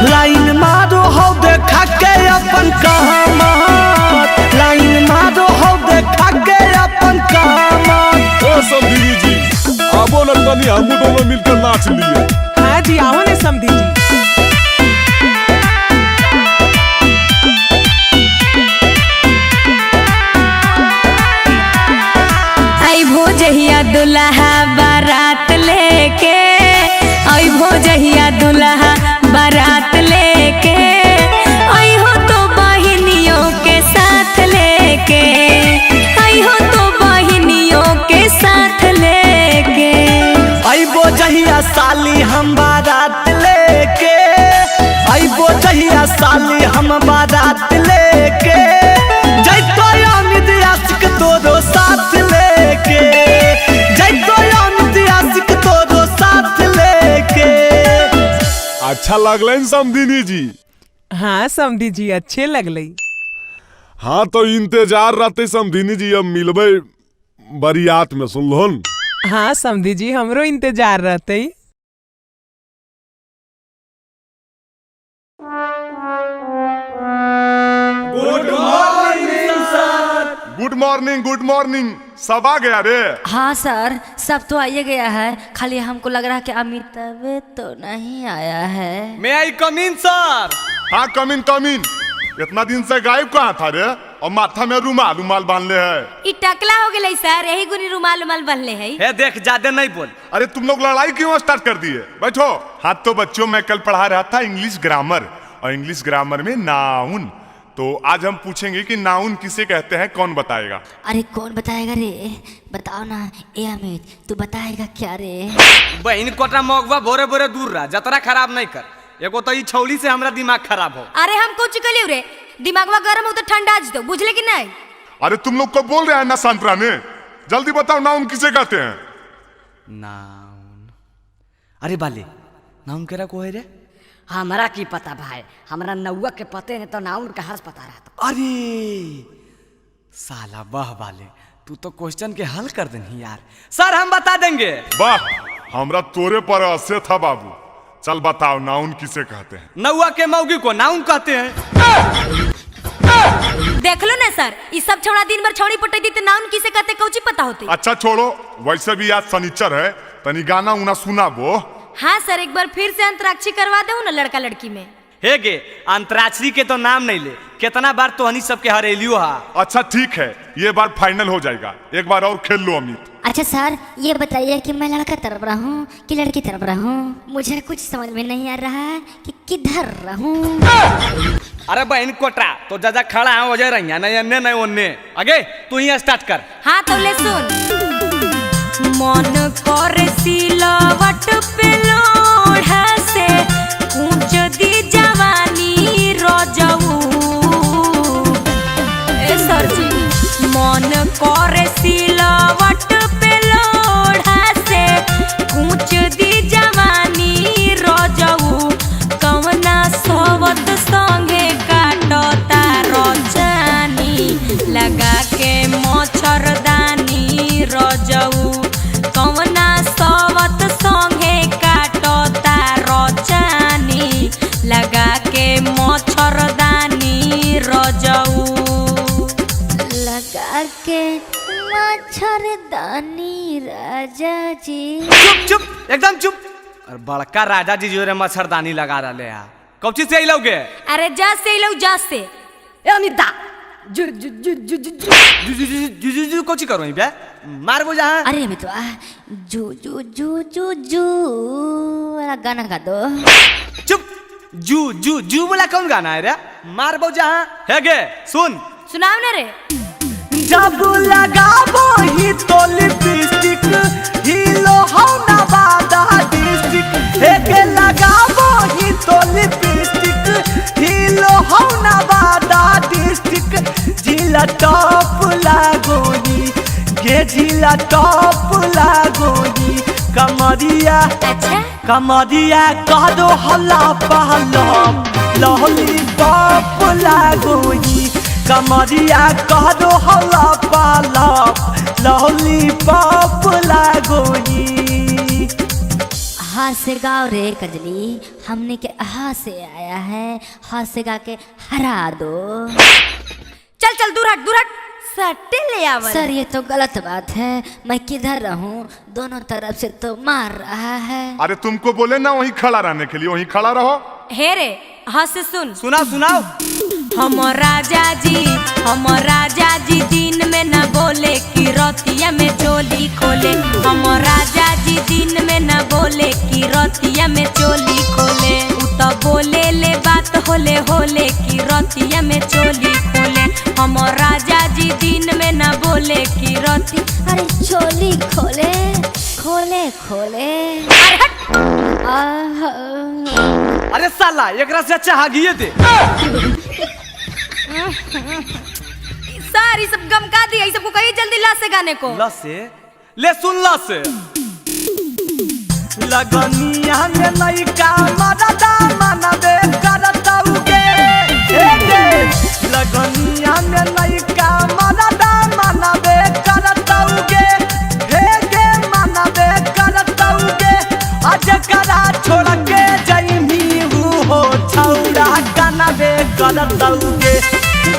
[SPEAKER 16] लाइन मारो हो देखा के अपन कहमत, लाइन मारो हो देखा के अपन कहमत।
[SPEAKER 4] ओ समधिनी जी आबो न तनी हम दोनों मिलकर नाच लिए।
[SPEAKER 19] हाँ जी आओ ने समधी जी।
[SPEAKER 1] आई भोजहिया दुल्हा बारात लेके, आई भोजहिया दुल्हा बारात लेके, आई हो तो बहिनियों के साथ लेके, आई हो तो बहिनियों के साथ लेके।
[SPEAKER 16] अइबो जहिया साली हम बारात लेके, अइबो जहिया साली हम बारात लेके, जैतो अमित आशिक तोरो साथ लेके, जैतो अमित आशिक तोरो साथ लेके।
[SPEAKER 4] अच्छा लगलन समधिनी जी?
[SPEAKER 19] हाँ समधी जी अच्छे लगले।
[SPEAKER 4] हाँ तो इंतजार रहते समधिनी जी, अब मिलबे बरियात में, सुनलोन?
[SPEAKER 19] हाँ समधी जी हमरो इंतजार रहते।
[SPEAKER 16] Good morning sir.
[SPEAKER 4] Good morning, good morning. सब आ गया रे?
[SPEAKER 11] हाँ सर सब तो आइए गया है, खाली हमको लग रहा है कि अमिताभ तो नहीं आया है।
[SPEAKER 10] मैं आई कम इन सर।
[SPEAKER 4] हाँ कम इन कम इन। इतना दिन से गायब कहाँ था रे? और माथा में रुमाल रुमाल बांध ले है।
[SPEAKER 20] ई टकला हो गेलै सर, यही गुनी रुमाल रुमाल बंधले है।
[SPEAKER 10] हे देख ज्यादा नहीं बोल।
[SPEAKER 4] अरे तुम लोग लड़ाई क्यों स्टार्ट कर दिए? बैठो। हाँ तो बच्चों मैं कल पढ़ा रहा था इंग्लिश ग्रामर, और इंग्लिश ग्रामर में नाउन। तो आज हम पूछेंगे कि नाउन किसे कहते हैं, कौन बताएगा?
[SPEAKER 11] अरे कौन बताएगा रे? बताओ ना। ए अमित तू बताएगा क्या रे?
[SPEAKER 10] बहन कोटा मौगवा भोरे भोरे दूर रहा, जतरा खराब नहीं कर। एगो तो ई छौली से हमरा दिमाग खराब हो।
[SPEAKER 20] अरे हम कुछ कलियो रे, दिमागवा गरम हो तो ठंडा आज दो, बुझले कि नहीं?
[SPEAKER 4] अरे तुम लोग को बोल रहे हैं ना शांत रहने। जल्दी बताओ नाउन किसे कहते हैं?
[SPEAKER 6] नाउन। अरे बाले नाउन केरा को है रे?
[SPEAKER 7] हमरा की पता भाई, हमरा नौवा के पते ने तो नाउन का हर्ष पता रहता।
[SPEAKER 6] अरे साला वाह बाले, तू तो क्वेश्चन के हल कर देनी यार। सर हम बता देंगे।
[SPEAKER 4] वाह हमरा तोरे पर आसे था बाबू। चल बताओ नाउन किसे कहते हैं?
[SPEAKER 10] नौवा के मौगी को नाउन कहते हैं।
[SPEAKER 20] देख लो ना सर, इस सब छोड़ा दिन भर छौड़ी पटाई दी तो नाउन किसे कहते कौची पता होती।
[SPEAKER 4] अच्छा छोड़ो, वैसे भी आज शनिचर है, तनी गाना उना सुनाबो।
[SPEAKER 20] हाँ सर एक बार फिर से अंतराक्षरी करवा दो ना लड़का लड़की में।
[SPEAKER 10] हे गे अंतराक्षरी के तो नाम नहीं ले, कितना बार तो हनी सबके हरेलियो हा।
[SPEAKER 4] अच्छा ठीक है, ये बार फाइनल हो जाएगा, एक बार और खेल लो अमित।
[SPEAKER 11] अच्छा सर ये बताइए कि मैं लड़का तरफ रहा हूँ कि लड़की तरफ रहा हूँ? मुझे कुछ समझ में नहीं आ रहा है कि किधर रहूँ।
[SPEAKER 10] अरे बहन कोटा तो जजा खड़ा है वजह रही नहीं अन्य नहीं ओन्ने। आगे तू ही स्टार्ट कर।
[SPEAKER 20] हाँ तो ले सुन।
[SPEAKER 1] मन कर सिलवट पे लोढ़ा से कूच दी जवानी रजऊ। ए सर जी मन कर सिलवट पे लोढ़ा से कूच दी जवानी रजऊ। कवना सोवत संगे काटता रचानी लगा के मच्छरदानी रजऊ। कवना सोवत संगे काटता
[SPEAKER 11] मच्छरदानी राजा जी।
[SPEAKER 6] चुप चुप एकदम चुप। और बड़का राजा जी जो रे मच्छरदानी लगा रहे हैं कौची से लोगे?
[SPEAKER 20] अरे जा से लो जा से। ए अमिता जु जु जु जु जु
[SPEAKER 6] जु कौची करो बे मार बो जहां।
[SPEAKER 11] अरे अमितवा जू जू जू जू जू वाला गाना गा दो।
[SPEAKER 6] चुप जू जू जू वाला कौन गाना है रे? मार बो जहां है गे सुन
[SPEAKER 20] सुनाओ ना रे।
[SPEAKER 16] जब लगाबो ही तो लिपस्टिक हीलो हो नवादा डिस्ट्रिक्ट एके लगाबो ही तो लिपस्टिक हीलो हो नवादा डिस्ट्रिक्ट जिला टॉप लागोनी गे जिला टॉप लागोनी कमरिया कमरिया कह दो हल्ला पहला लॉलीपॉप लागोनी कमरिया कह दो हल्ला पाला लॉलीपॉप लागोनी।
[SPEAKER 11] हाथ से गाओ रे कजली हमने के हाथ से आया है हाथ से गा के हरा दो।
[SPEAKER 20] चल चल दूर हट सट्टे ले आवर।
[SPEAKER 11] सर ये तो गलत बात है मैं किधर रहूं दोनों तरफ से तो मार रहा है।
[SPEAKER 4] अरे तुमको बोले ना वहीं खड़ा रहने के लिए वहीं खड़ा रहो।
[SPEAKER 20] हे रे हाँ से सुन
[SPEAKER 6] सुनाओ सुनाओ।
[SPEAKER 1] हम राजा जी दिन में न बोले कि रतिया में चोली खोले। हम राजा जी दिन में न बोले कि रतिया में चोली खोले। उ तो बोले ले बात होले होले कि रतिया में चोली खोले। हम राजा जी दिन में न बोले कि रति
[SPEAKER 11] अरे चोली खोले खोले खोले।
[SPEAKER 6] अरे साला एकरा से अच्छा हागिए दे।
[SPEAKER 20] सारी सब गम का दिया सबको कही जल्दी ला से गाने को।
[SPEAKER 6] ला से ले सुन ला से
[SPEAKER 16] लगनिया में लइका मरदा मनबे करतौगे लगनिया में लइका मरदा मनबे करतौगे हे गे मनबे करतौगे अजकरा छोड़ के जइमी हो छौड़ा कनबे करतौगे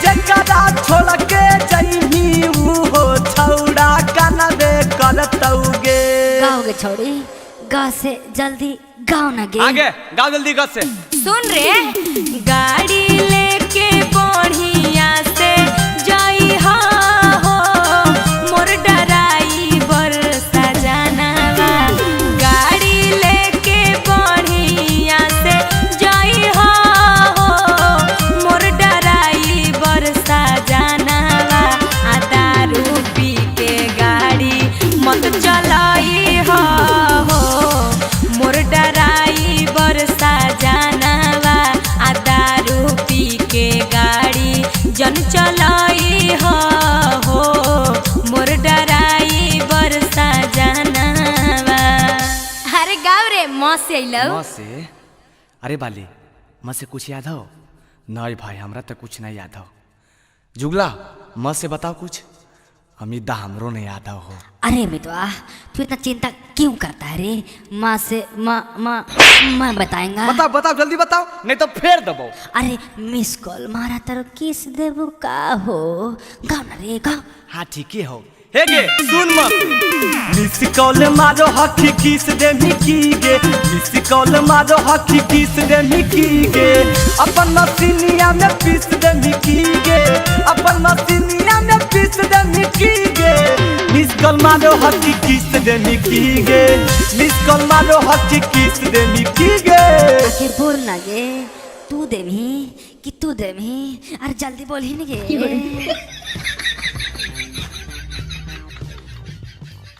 [SPEAKER 16] जकरा छोड़ के जइमी हो छौड़ा कनबे करतौगे।
[SPEAKER 11] गाओगे छोड़ी गा से जल्दी गाओ ना गे।
[SPEAKER 6] आगे गाओ जल्दी गा से।
[SPEAKER 1] सुन रे गाड़ी लेके बढ़िया से जाई हो मोर ड्राइवर सजनवा। गाड़ी लेके बढ़िया से जाई हो मोर ड्राइवर सजनवा। आ दारू पी के गाड़ी मत चलाई हो मोर ड्राइवर सजनवा। आ दारू पी के गाड़ी जन चलाई हो मोर ड्राइवर सजनवा।
[SPEAKER 20] अरे गाँव रे माँ से अइलो।
[SPEAKER 6] माँ से अरे बाली माँ से कुछ याद हो? नहीं भाई हमरा तो कुछ नहीं याद हो। जुगला माँ से बताओ कुछ अमिता हमरो नहीं याद हो।
[SPEAKER 11] अरे मितवा तू इतना चिंता क्यों करता है रे? माँ से माँ बताएंगा।
[SPEAKER 6] बताओ बताओ जल्दी बताओ नहीं तो फेर दबो।
[SPEAKER 11] अरे मिस कॉल मारा तारो किस देबू का हो गाओ ना रे गाओ।
[SPEAKER 6] हाँ ठीक है हो हे गे सुन मत
[SPEAKER 16] मिस कॉल मारो हकी किस दे मिकी गे मिस कॉल मारो हकी किस दे मिकी गे अपन मसीनिया में पीस दे मिकी गे अपन मसीनिया में पीस दे मिकी गे मिस कॉल मारो हकी किस दे मिकी गे मिस कॉल मारो हकी किस दे मिकी गे।
[SPEAKER 11] आखिर बोल ना गे तू देमी कि तू देमी अरे जल्दी बोल ही नहीं गे।